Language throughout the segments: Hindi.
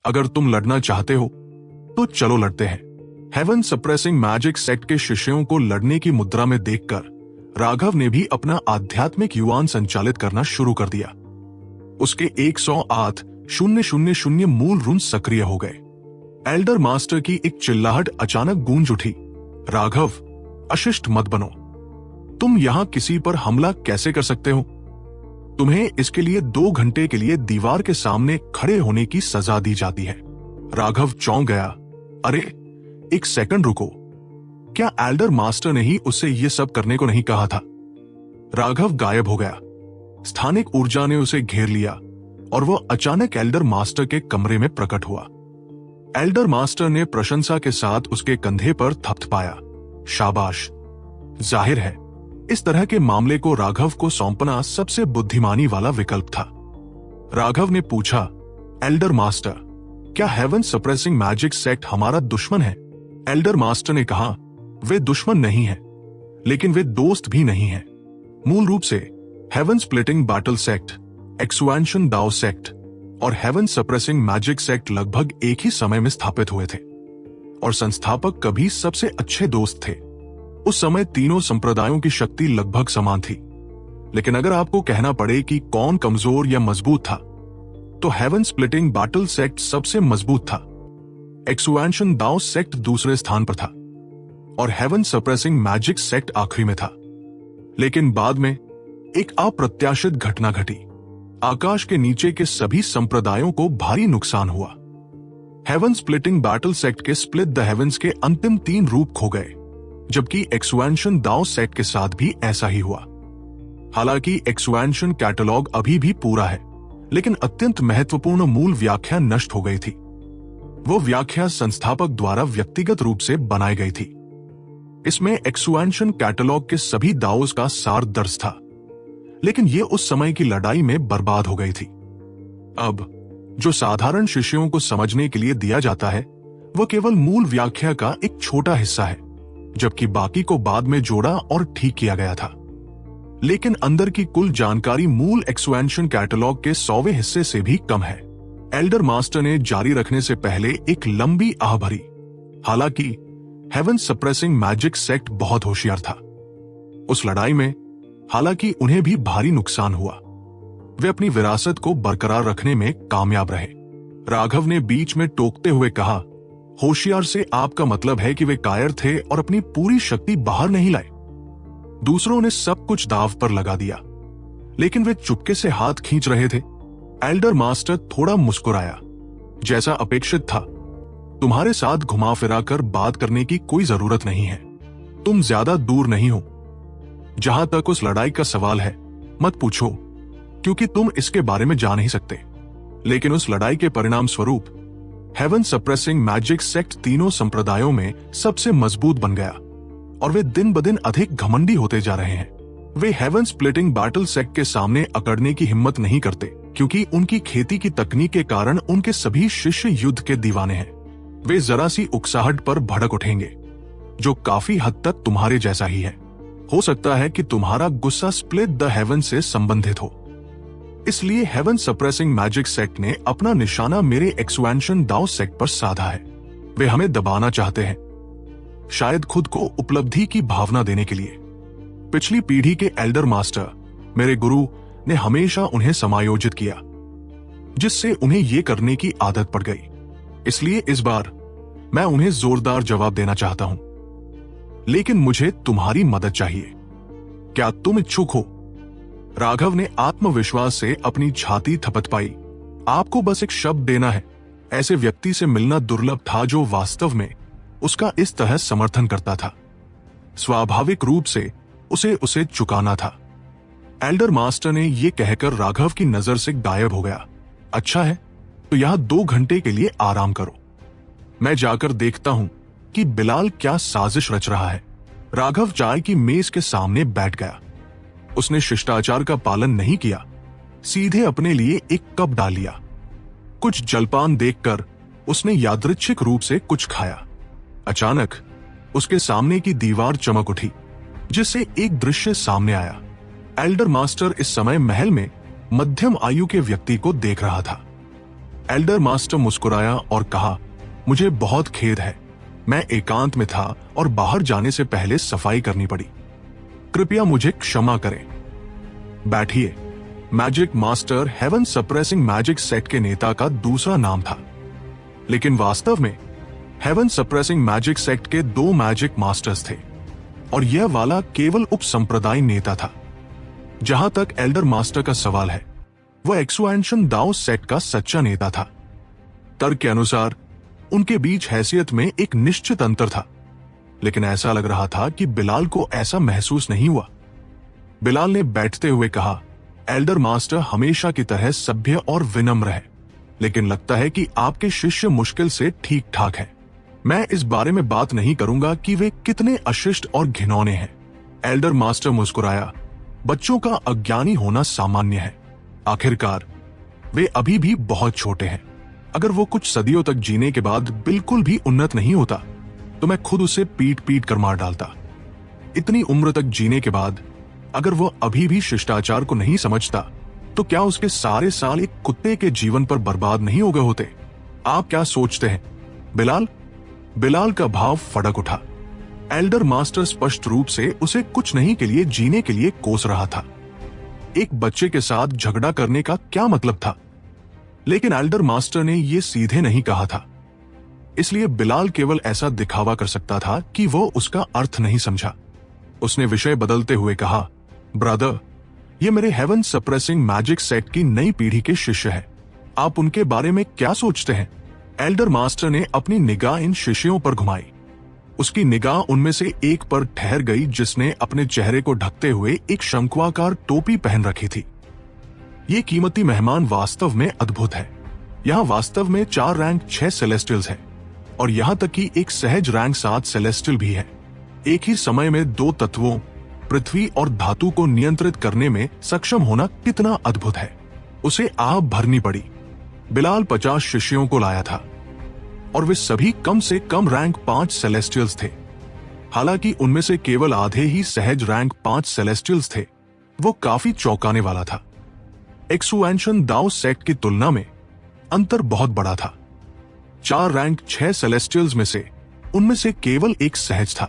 अगर तुम लड़ना चाहते हो तो चलो लड़ते हैं। हेवन सप्रेसिंग मैजिक सेक्ट के शिष्यों को लड़ने की मुद्रा में देखकर राघव ने भी अपना आध्यात्मिक युवान संचालित करना शुरू कर दिया। उसके 108,000 मूल रून सक्रिय हो गए। एल्डर मास्टर की एक चिल्लाहट अचानक गूंज उठी, राघव, अशिष्ट मत बनो। तुम यहां किसी पर हमला कैसे कर सकते हो? तुम्हें इसके लिए 2 घंटे के लिए दीवार के सामने खड़े होने की सजा दी जाती है। राघव चौंक गया। अरे, एक सेकंड रुको, क्या एल्डर मास्टर ने ही उससे यह सब करने को नहीं कहा था? राघव गायब हो गया। स्थानिक ऊर्जा ने उसे घेर लिया और वह अचानक एल्डर मास्टर के कमरे में प्रकट हुआ। एल्डर मास्टर ने प्रशंसा के साथ उसके कंधे पर थपथपाया। शाबाश, जाहिर है इस तरह के मामले को राघव को सौंपना सबसे बुद्धिमानी वाला विकल्प था। राघव ने पूछा, एल्डर मास्टर, क्या हेवन सप्रेसिंग मैजिक सेक्ट हमारा दुश्मन है? एल्डर मास्टर ने कहा, वे दुश्मन नहीं है, लेकिन वे दोस्त भी नहीं है। मूल रूप से हेवन स्प्लिटिंग बैटल सेक्ट, एक्सुएंशन दाओ सेक्ट और हेवन सप्रेसिंग मैजिक सेक्ट लगभग एक ही समय में स्थापित हुए थे और संस्थापक कभी सबसे अच्छे दोस्त थे। उस समय तीनों संप्रदायों की शक्ति लगभग समान थी, लेकिन अगर आपको कहना पड़े कि कौन कमजोर या मजबूत था, तो हेवन स्प्लिटिंग बैटल सेक्ट सबसे मजबूत था। एक्सुएंशन दाओ सेक्ट दूसरे स्थान पर था और हेवन सप्रेसिंग मैजिक सेक्ट आखिरी में था। लेकिन बाद में एक अप्रत्याशित घटना घटी। आकाश के नीचे के सभी संप्रदायों को भारी नुकसान हुआ। हेवन स्प्लिटिंग बैटल सेक्ट के स्प्लिट द हेवंस के अंतिम 3 रूप खो गए, जबकि एक्सुएंशन दाओ सेक्ट के साथ भी ऐसा ही हुआ। हालांकि एक्सुएंशन कैटलॉग अभी भी पूरा है, लेकिन अत्यंत महत्वपूर्ण मूल व्याख्या नष्ट हो गई थी। वो व्याख्या संस्थापक द्वारा व्यक्तिगत रूप से बनाई गई थी। इसमें एक्सुएंशन कैटलॉग के सभी दाओस का सार दर्ज था, लेकिन ये उस समय की लड़ाई में बर्बाद हो गई थी। अब जो साधारण शिष्यों को समझने के लिए दिया जाता है, वह केवल मूल व्याख्या का एक छोटा हिस्सा है, जबकि बाकी को बाद में जोड़ा और ठीक किया गया था। लेकिन अंदर की कुल जानकारी मूल एक्सुएंशन कैटलॉग के 100वें हिस्से से भी कम है। एल्डर मास्टर ने जारी रखने से पहले एक लंबी आह भरी। हालांकि हेवन सप्रेसिंग मैजिक सेक्ट बहुत होशियार था। उस लड़ाई में हालांकि उन्हें भी भारी नुकसान हुआ, वे अपनी विरासत को बरकरार रखने में कामयाब रहे। राघव ने बीच में टोकते हुए कहा, होशियार से आपका मतलब है कि वे कायर थे और अपनी पूरी शक्ति बाहर नहीं लाए। दूसरों ने सब कुछ दांव पर लगा दिया, लेकिन वे चुपके से हाथ खींच रहे थे। एल्डर मास्टर थोड़ा मुस्कुराया, जैसा अपेक्षित था। तुम्हारे साथ घुमा फिरा कर बात करने की कोई जरूरत नहीं है। तुम ज्यादा दूर नहीं हो। जहां तक उस लड़ाई का सवाल है, मत पूछो, क्योंकि तुम इसके बारे में जान नहीं सकते। लेकिन उस लड़ाई के परिणाम स्वरूप हेवन सप्रेसिंग मैजिक सेक्ट तीनों संप्रदायों में सबसे मजबूत बन गया और वे दिन ब दिन अधिक घमंडी होते जा रहे हैं। वे हेवन स्प्लिटिंग बैटल सेक्ट के सामने अकड़ने की हिम्मत नहीं करते, क्योंकि उनकी खेती की तकनीक के कारण उनके सभी शिष्य युद्ध के दीवाने हैं। वे जरा सी उकसाहट पर भड़क उठेंगे, जो काफी हद तक तुम्हारे जैसा ही है। हो सकता है कि तुम्हारा गुस्सा स्प्लिट द हेवन से संबंधित हो। इसलिए हेवन सप्रेसिंग मैजिक सेक्ट ने अपना निशाना मेरे एक्सुएंशन दाओ सेक्ट पर साधा है। वे हमें दबाना चाहते हैं, शायद खुद को उपलब्धि की भावना देने के लिए। पिछली पीढ़ी के एल्डर मास्टर, मेरे गुरु, ने हमेशा उन्हें समायोजित किया, जिससे उन्हें ये करने की आदत पड़ गई। इसलिए इस बार मैं उन्हें जोरदार जवाब देना चाहता हूं, लेकिन मुझे तुम्हारी मदद चाहिए। क्या तुम इच्छुक हो? राघव ने आत्मविश्वास से अपनी छाती थपथपाई। आपको बस एक शब्द देना है। ऐसे व्यक्ति से मिलना दुर्लभ था जो वास्तव में उसका इस तरह समर्थन करता था। स्वाभाविक रूप से उसे चुकाना था। एल्डर मास्टर ने यह कहकर राघव की नजर से गायब हो गया। अच्छा है, तो यहां 2 घंटे के लिए आराम करो। मैं जाकर देखता हूं कि बिलाल क्या साजिश रच रहा है। राघव चाय की मेज के सामने बैठ गया। उसने शिष्टाचार का पालन नहीं किया, सीधे अपने लिए एक कप डाल लिया। कुछ जलपान देखकर उसने यादृच्छिक रूप से कुछ खाया। अचानक उसके सामने की दीवार चमक उठी, जिससे एक दृश्य सामने आया। एल्डर मास्टर इस समय महल में मध्यम आयु के व्यक्ति को देख रहा था। एल्डर मास्टर मुस्कुराया और कहा, मुझे बहुत खेद है, मैं एकांत में था और बाहर जाने से पहले सफाई करनी पड़ी। कृपया मुझे क्षमा करें। बैठिए। Magic master heaven suppressing magic sect के नेता का दूसरा नाम था, लेकिन वास्तव में हेवन सप्रेसिंग मैजिक सेक्ट के 2 मैजिक मास्टर्स थे और यह वाला केवल उप संप्रदाय नेता था। जहां तक एल्डर मास्टर का सवाल है, वह एक्सुएंशन दाओ सेक्ट का सच्चा नेता था। तर्क के अनुसार उनके बीच हैसियत में एक निश्चित अंतर था, लेकिन ऐसा लग रहा था कि बिलाल को ऐसा महसूस नहीं हुआ। बिलाल ने बैठते हुए कहा, एल्डर मास्टर हमेशा की तरह सभ्य और विनम्र है, लेकिन लगता है कि आपके शिष्य मुश्किल से ठीक ठाक हैं। मैं इस बारे में बात नहीं करूंगा कि वे कितने अशिष्ट और घिनौने हैं। एल्डर मास्टर मुस्कुराया, बच्चों का अज्ञानी होना सामान्य है। आखिरकार वे अभी भी बहुत छोटे हैं। अगर वो कुछ सदियों तक जीने के बाद बिल्कुल भी उन्नत नहीं होता तो मैं खुद उसे पीट पीट कर मार डालता। इतनी उम्र तक जीने के बाद अगर वो अभी भी शिष्टाचार को नहीं समझता तो क्या उसके सारे साल एक कुत्ते के जीवन पर बर्बाद नहीं हो गए होते? आप क्या सोचते हैं बिलाल? बिलाल का भाव फड़क उठा। एल्डर मास्टर स्पष्ट रूप से उसे कुछ नहीं के लिए जीने के लिए कोस रहा था। एक बच्चे के साथ झगड़ा करने का क्या मतलब था? लेकिन एल्डर मास्टर ने यह सीधे नहीं कहा था, इसलिए बिलाल केवल ऐसा दिखावा कर सकता था कि वो उसका अर्थ नहीं समझा। उसने विषय बदलते हुए कहा, ब्रदर, ये मेरे हेवन सप्रेसिंग मैजिक सेक्ट की नई पीढ़ी के शिष्य हैं। आप उनके बारे में क्या सोचते हैं? एल्डर मास्टर ने अपनी निगाह इन शिष्यों पर घुमाई। उसकी निगाह उनमें से एक पर ठहर गई जिसने अपने चेहरे को ढकते हुए एक शंक्वाकार टोपी पहन रखी थी। ये कीमती मेहमान वास्तव में अद्भुत है। यहाँ वास्तव में 4 रैंक 6 सेलेस्टियल्स हैं और यहाँ तक कि एक सहज रैंक 7 सेलेस्टियल भी है। एक ही समय में 2 तत्वों पृथ्वी और धातु को नियंत्रित करने में सक्षम होना कितना अद्भुत है। उसे आह भरनी पड़ी। बिलाल 50 शिष्यों को लाया था और वे सभी कम से कम रैंक 5 सेलेस्टियल्स थे। हालांकि उनमें से केवल आधे ही सहज रैंक 5 सेलेस्टियल्स थे। वो काफी चौंकाने वाला था। एक्सुएंशन दाओ सेक्ट की तुलना में अंतर बहुत बड़ा था। 4 रैंक 6 सेलेस्टियल्स में से उनमें से केवल एक सहज था,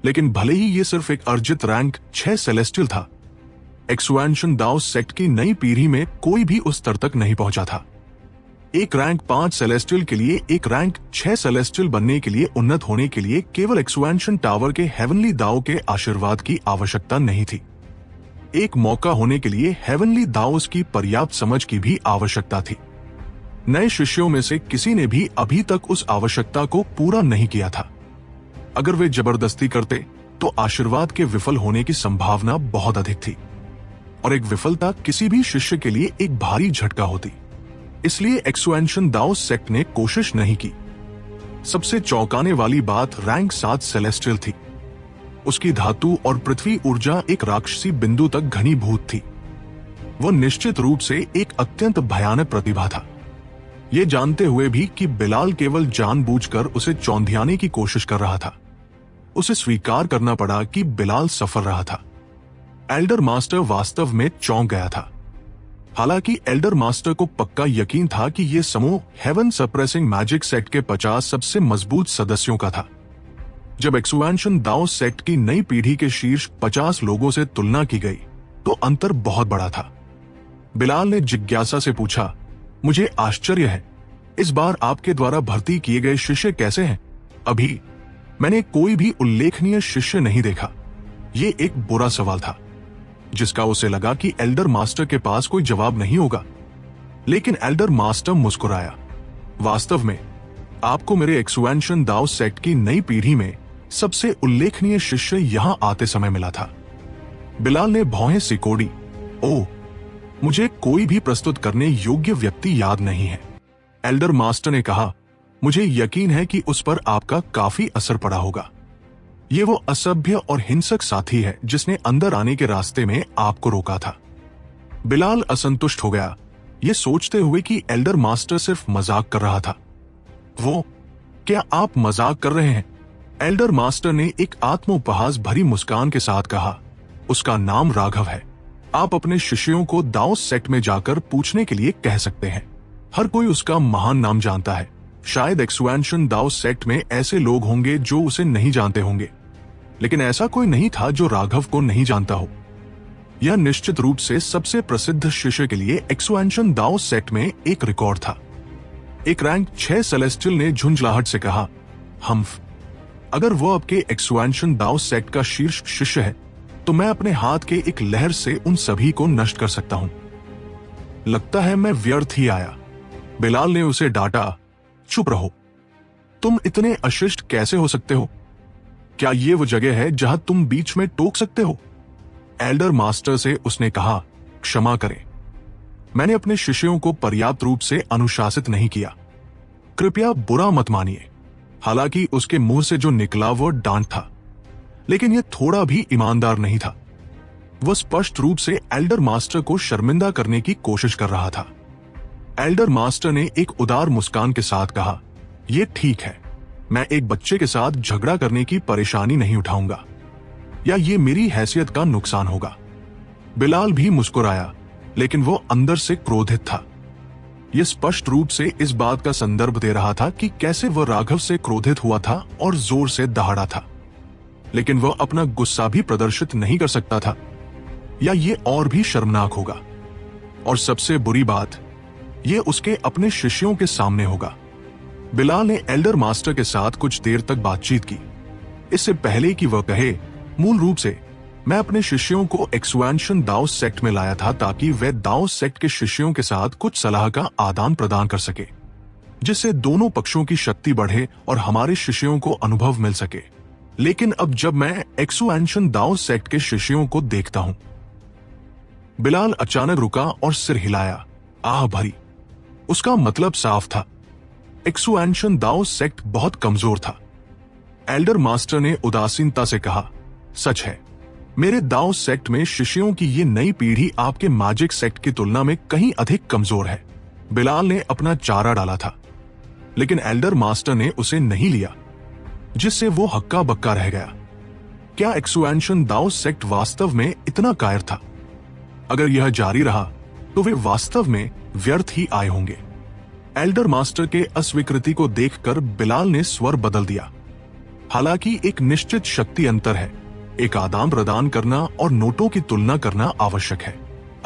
लेकिन भले ही ये सिर्फ एक अर्जित रैंक 6 सेलेस्टियल था, एक्सुएंशन दाओ सेक्ट की नई पीढ़ी में कोई भी उस स्तर तक नहीं पहुंचा था। एक रैंक 5 सेलेस्टियल के लिए एक रैंक 6 सेलेस्टियल बनने के लिए उन्नत होने के लिए केवल एक्सुएंशन टावर के हेवनली दाओ के आशीर्वाद की आवश्यकता नहीं थी। एक मौका होने के लिए हेवनली दाओस की पर्याप्त समझ की भी आवश्यकता थी। नए शिष्यों में से किसी ने भी अभी तक उस आवश्यकता को पूरा नहीं किया था। अगर वे जबरदस्ती करते तो आशीर्वाद के विफल होने की संभावना बहुत अधिक थी और एक विफलता किसी भी शिष्य के लिए एक भारी झटका होती। इसलिए एक्सुएंशन दाओ सेक्ट ने कोशिश नहीं की। सबसे चौंकाने वाली बात रैंक 7 सेलेस्टियल थी। उसकी धातु और पृथ्वी ऊर्जा एक राक्षसी बिंदु तक घनीभूत थी। वह निश्चित रूप से एक अत्यंत भयानक प्रतिभा था। ये जानते हुए भी कि बिलाल केवल जानबूझकर उसे चौंधियाने की कोशिश कर रहा था, उसे स्वीकार करना पड़ा कि बिलाल सफल रहा था। एल्डर मास्टर वास्तव में चौंक गया था। हालांकि एल्डर मास्टर को पक्का यकीन था कि यह समूह हेवन सप्रेसिंग मैजिक सेक्ट के 50 सबसे मजबूत सदस्यों का था। जब एक्सुएंशन दाओ सेक्ट की नई पीढ़ी के शीर्ष 50 लोगों से तुलना की गई तो अंतर बहुत बड़ा था। बिलाल ने जिज्ञासा से पूछा, मुझे आश्चर्य है, इस बार आपके द्वारा भर्ती किए गए शिष्य कैसे हैं? अभी मैंने कोई भी उल्लेखनीय शिष्य नहीं देखा। ये एक बुरा सवाल था जिसका उसे लगा कि एल्डर मास्टर के पास कोई जवाब नहीं होगा। लेकिन एल्डर मास्टर मुस्कुराया, वास्तव में आपको मेरे एक्सुएंशन दाओ सेक्ट की नई पीढ़ी में सबसे उल्लेखनीय शिष्य यहां आते समय मिला था। बिलाल ने भौहें सिकोड़ी, ओह, मुझे कोई भी प्रस्तुत करने योग्य व्यक्ति याद नहीं है। एल्डर मास्टर ने कहा, मुझे यकीन है कि उस पर आपका काफी असर पड़ा होगा। ये वो असभ्य और हिंसक साथी है जिसने अंदर आने के रास्ते में आपको रोका था। बिलाल असंतुष्ट हो गया, ये सोचते हुए कि एल्डर मास्टर सिर्फ मजाक कर रहा था। वो, क्या आप मजाक कर रहे हैं? एल्डर मास्टर ने एक आत्मोपहास भरी मुस्कान के साथ कहा, उसका नाम राघव है। आप अपने शिष्यों को दाओ सेक्ट में जाकर पूछने के लिए कह सकते हैं। हर कोई उसका महान नाम जानता है। शायद एक्सुएंशन दाओ सेक्ट में ऐसे लोग होंगे जो उसे नहीं जानते होंगे, लेकिन ऐसा कोई नहीं था जो राघव को नहीं जानता हो। यह निश्चित रूप से सबसे प्रसिद्ध शिष्य के लिए एक्सुएंशन दाओ सेक्ट में एक रिकॉर्ड था। एक रैंक 6 सेलेस्टियल ने झुंझलाहट से कहा, हम्फ, अगर वो आपके एक्सुएंशन दाओ सेक्ट का शीर्ष शिष्य है तो मैं अपने हाथ के एक लहर से उन सभी को नष्ट कर सकता हूं। लगता है मैं व्यर्थ ही आया। बिलाल ने उसे डांटा, चुप रहो, तुम इतने अशिष्ट कैसे हो सकते हो? क्या ये वो जगह है जहां तुम बीच में टोक सकते हो? एल्डर मास्टर से उसने कहा, क्षमा करें, मैंने अपने शिष्यों को पर्याप्त रूप से अनुशासित नहीं किया, कृपया बुरा मत मानिए। हालांकि उसके मुंह से जो निकला वो डांट था, लेकिन यह थोड़ा भी ईमानदार नहीं था। वह स्पष्ट रूप से एल्डर मास्टर को शर्मिंदा करने की कोशिश कर रहा था। एल्डर मास्टर ने एक उदार मुस्कान के साथ कहा, यह ठीक है, मैं एक बच्चे के साथ झगड़ा करने की परेशानी नहीं उठाऊंगा, या ये मेरी हैसियत का नुकसान होगा। बिलाल भी मुस्कुराया, लेकिन वो अंदर से क्रोधित था। यह स्पष्ट रूप से इस बात का संदर्भ दे रहा था कि कैसे वह राघव से क्रोधित हुआ था और जोर से दहाड़ा था, लेकिन वह अपना गुस्सा भी प्रदर्शित नहीं कर सकता था, या ये और भी शर्मनाक होगा। और सबसे बुरी बात, ये उसके अपने शिष्यों के सामने होगा। बिलाल ने एल्डर मास्टर के साथ कुछ देर तक बातचीत की। इससे पहले कि वह कहे, मूल रूप से मैं अपने शिष्यों को एक्सुएंशन दाओ सेक्ट में लाया था ताकि वे दाओ सेक्ट के शिष्यों के साथ कुछ सलाह का आदान प्रदान कर सके, जिससे दोनों पक्षों की शक्ति बढ़े और हमारे शिष्यों को अनुभव मिल सके। लेकिन अब जब मैं एक्सुएंशन दाओ सेक्ट के शिष्यों को देखता हूं। बिलाल अचानक रुका और सिर हिलाया, आह भरी। उसका मतलब साफ था, एक्सुएंशन दाओ सेक्ट बहुत कमजोर था। एल्डर मास्टर ने उदासीनता से कहा, सच है, मेरे दाओ सेक्ट में शिष्यों की ये नई पीढ़ी आपके मैजिक सेक्ट की तुलना में कहीं अधिक कमजोर है। बिलाल ने अपना चारा डाला था, लेकिन एल्डर मास्टर ने उसे नहीं लिया, जिससे वो हक्का बक्का रह गया। क्या एक्सुएंशन दाओ सेक्ट वास्तव में इतना कायर था? अगर यह जारी रहा तो वे वास्तव में व्यर्थ ही आए होंगे। एल्डर मास्टर के अस्वीकृति को देखकर बिलाल ने स्वर बदल दिया। हालांकि एक निश्चित शक्ति अंतर है, एक आदान प्रदान करना और नोटों की तुलना करना आवश्यक है।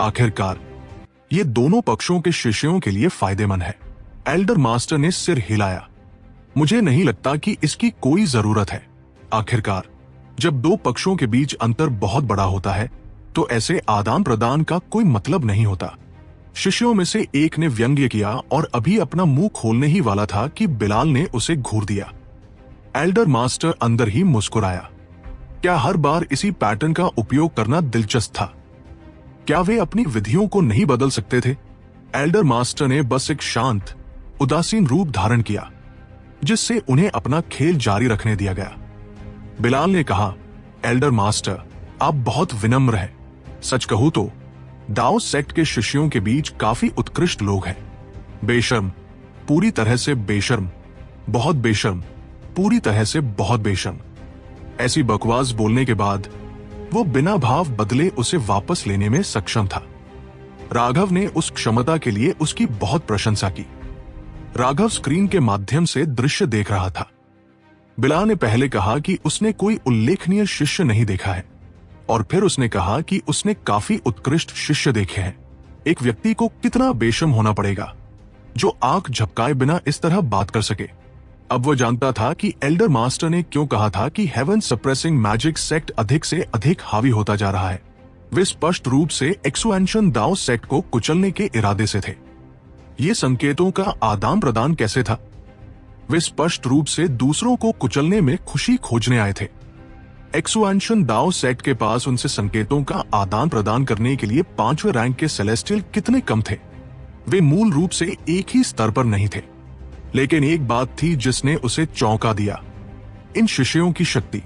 आखिरकार ये दोनों पक्षों के शिष्यों के लिए फायदेमंद है। एल्डर मास्टर ने सिर हिलाया, मुझे नहीं लगता कि इसकी कोई जरूरत है। आखिरकार जब दो पक्षों के बीच अंतर बहुत बड़ा होता है तो ऐसे आदान प्रदान का कोई मतलब नहीं होता। शिष्यों में से एक ने व्यंग्य किया और अभी अपना मुंह खोलने ही वाला था कि बिलाल ने उसे घूर दिया। एल्डर मास्टर अंदर ही मुस्कुराया। क्या हर बार इसी पैटर्न का उपयोग करना दिलचस्प था? क्या वे अपनी विधियों को नहीं बदल सकते थे? एल्डर मास्टर ने बस एक शांत, उदासीन रूप धारण किया, जिससे उन्हें अपना खेल जारी रखने दिया गया। बिलाल ने कहा, एल्डर मास्टर, आप बहुत विनम्र हैं। सच कहूं तो दाओ सेक्ट के शिष्यों के बीच काफी उत्कृष्ट लोग हैं। बेशर्म, पूरी तरह से बेशर्म, बहुत बेशर्म, पूरी तरह से बहुत बेशर्म। ऐसी बकवास बोलने के बाद वो बिना भाव बदले उसे वापस लेने में सक्षम था। राघव ने उस क्षमता के लिए उसकी बहुत प्रशंसा की। राघव स्क्रीन के माध्यम से दृश्य देख रहा था। बिलाल ने पहले कहा कि उसने कोई उल्लेखनीय शिष्य नहीं देखा है, और फिर उसने कहा कि उसने काफी उत्कृष्ट शिष्य देखे हैं। एक व्यक्ति को कितना बेशर्म होना पड़ेगा जो आंख झपकाए बिना इस तरह बात कर सके। अब वो जानता था कि एल्डर मास्टर ने क्यों कहा था कि हेवन सप्रेसिंग मैजिक सेक्ट अधिक से अधिक हावी होता जा रहा है। वे स्पष्ट रूप से एक्सुएंशन दाओ सेक्ट को कुचलने के इरादे से थे। ये संकेतों का आदान प्रदान कैसे था? वे स्पष्ट रूप से दूसरों को कुचलने में खुशी खोजने आए थे। एक्सुएंशन दाओ सेक्ट के पास उनसे संकेतों का आदान प्रदान करने के लिए 5वें रैंक के सेलेस्टियल कितने कम थे? वे मूल रूप से एक ही स्तर पर नहीं थे। लेकिन एक बात थी जिसने उसे चौंका दिया। इन शिष्यों की शक्ति,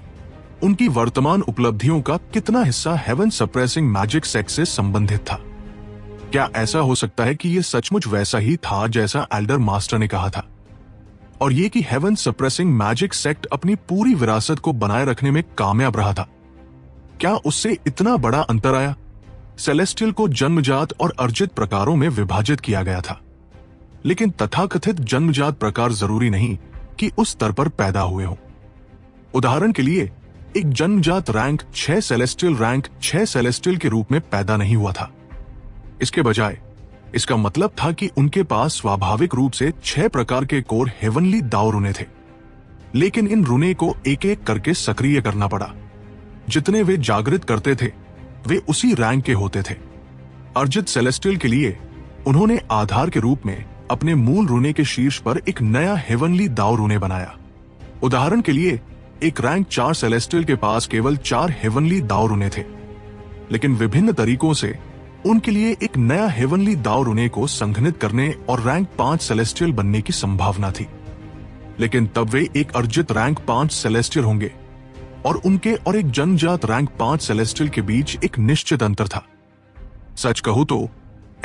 उनकी वर्तमान उपलब्धियों का कितना हिस्सा हेवन सप्रेसिंग मैजिक सेक्ट से संबंधित था? क्या ऐसा हो सकता है कि यह सचमुच वैसा ही था जैसा एल्डर मास्टर ने कहा था, और ये कि हेवन सप्रेसिंग मैजिक सेक्ट अपनी पूरी विरासत को बनाए रखने में कामयाब रहा था? क्या उससे इतना बड़ा अंतर आया? सेलेस्टियल को जन्मजात और अर्जित प्रकारों में विभाजित किया गया था, लेकिन तथाकथित जन्मजात प्रकार जरूरी नहीं कि उस स्तर पर पैदा हुए हों। उदाहरण के लिए एक जन्मजात रैंक 6 सेलेस्टियल रैंक 6 सेलेस्टियल के रूप में पैदा नहीं हुआ था। इसके बजाय इसका मतलब था कि उनके पास स्वाभाविक रूप से 6 प्रकार के कोर हेवनली दाव रुने थे, लेकिन इन रुने को एक एक करके सक्रिय करना पड़ा। जितने वे जागृत करते थे वे उसी रैंक के होते थे। अर्जित सेलेस्टियल के लिए उन्होंने आधार के रूप में अपने मूल रुने के शीर्ष पर एक नया हेवनली दाव रुने बनाया। उदाहरण के लिए एक रैंक 4 सेलेस्टियल के पास केवल 4 हेवनली दाव रुने थे, लेकिन विभिन्न तरीकों से उनके लिए एक नया हेवनली दाव रुने को संघनित करने और रैंक 5 सेलेस्टियल बनने की संभावना थी। लेकिन तब वे एक अर्जित रैंक 5 सेलेस्टियल होंगे और उनके और एक जन्मजात रैंक 5 सेलेस्टियल के बीच एक निश्चित अंतर था। सच कहूं तो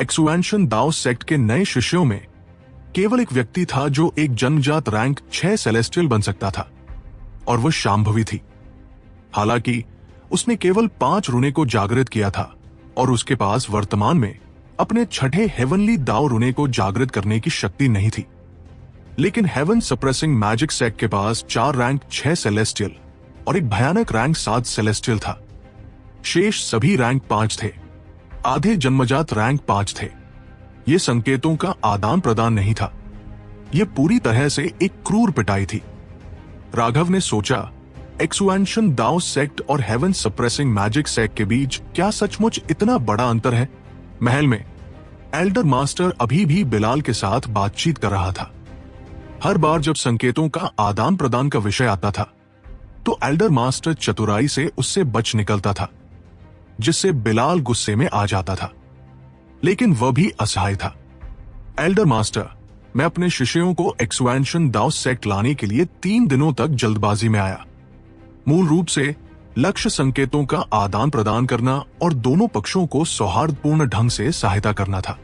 एक्सुएंशन दाओ सेक्ट के नए शिष्यों में केवल एक व्यक्ति था जो एक जन्मजात रैंक 6 सेलेस्टियल बन सकता था, और वह शांभवी थी। हालांकि उसने केवल 5 रुने को जागृत किया था और उसके पास वर्तमान में अपने छठे हेवनली दाव रुने को जागृत करने की शक्ति नहीं थी। लेकिन हेवन सप्रेसिंग मैजिक सेक्ट के पास 4 रैंक 6 सेलेस्टियल और एक भयानक रैंक 7 सेलेस्टियल था। शेष सभी रैंक 5 थे। आधे जन्मजात रैंक 5 थे। ये संकेतों का आदान प्रदान नहीं था, यह पूरी तरह से एक क्रूर पिटाई थी। राघव ने सोचा, एक्सुएंशन दाओ सेक्ट और हेवन सप्रेसिंग मैजिक सेक्ट के बीच क्या सचमुच इतना बड़ा अंतर है? महल में एल्डर मास्टर अभी भी बिलाल के साथ बातचीत कर रहा था। हर बार जब संकेतों का आदान प्रदान का विषय आता था तो एल्डर मास्टर चतुराई से उससे बच निकलता था, जिससे बिलाल गुस्से में आ जाता था, लेकिन वह भी असहाय था। एल्डर मास्टर, मैं अपने शिष्यों को एक्सुएंशन दाओ सेक्ट लाने के लिए 3 दिनों तक जल्दबाजी में आया। मूल रूप से लक्ष्य संकेतों का आदान प्रदान करना और दोनों पक्षों को सौहार्दपूर्ण ढंग से सहायता करना था।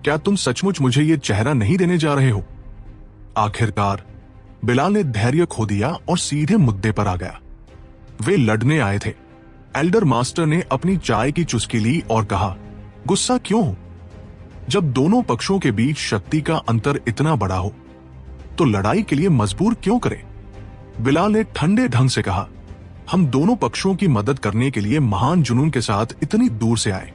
क्या तुम सचमुच मुझे ये चेहरा नहीं देने जा रहे हो? आखिरकार बिलाल ने धैर्य खो दिया और सीधे मुद्दे पर आ गया। वे लड़ने आए थे। एल्डर मास्टर ने अपनी चाय की चुस्की ली और कहा, गुस्सा क्यों? जब दोनों पक्षों के बीच शक्ति का अंतर इतना बड़ा हो तो लड़ाई के लिए मजबूर क्यों करें? बिलाल ने ठंडे ढंग से कहा, हम दोनों पक्षों की मदद करने के लिए महान जुनून के साथ इतनी दूर से आए।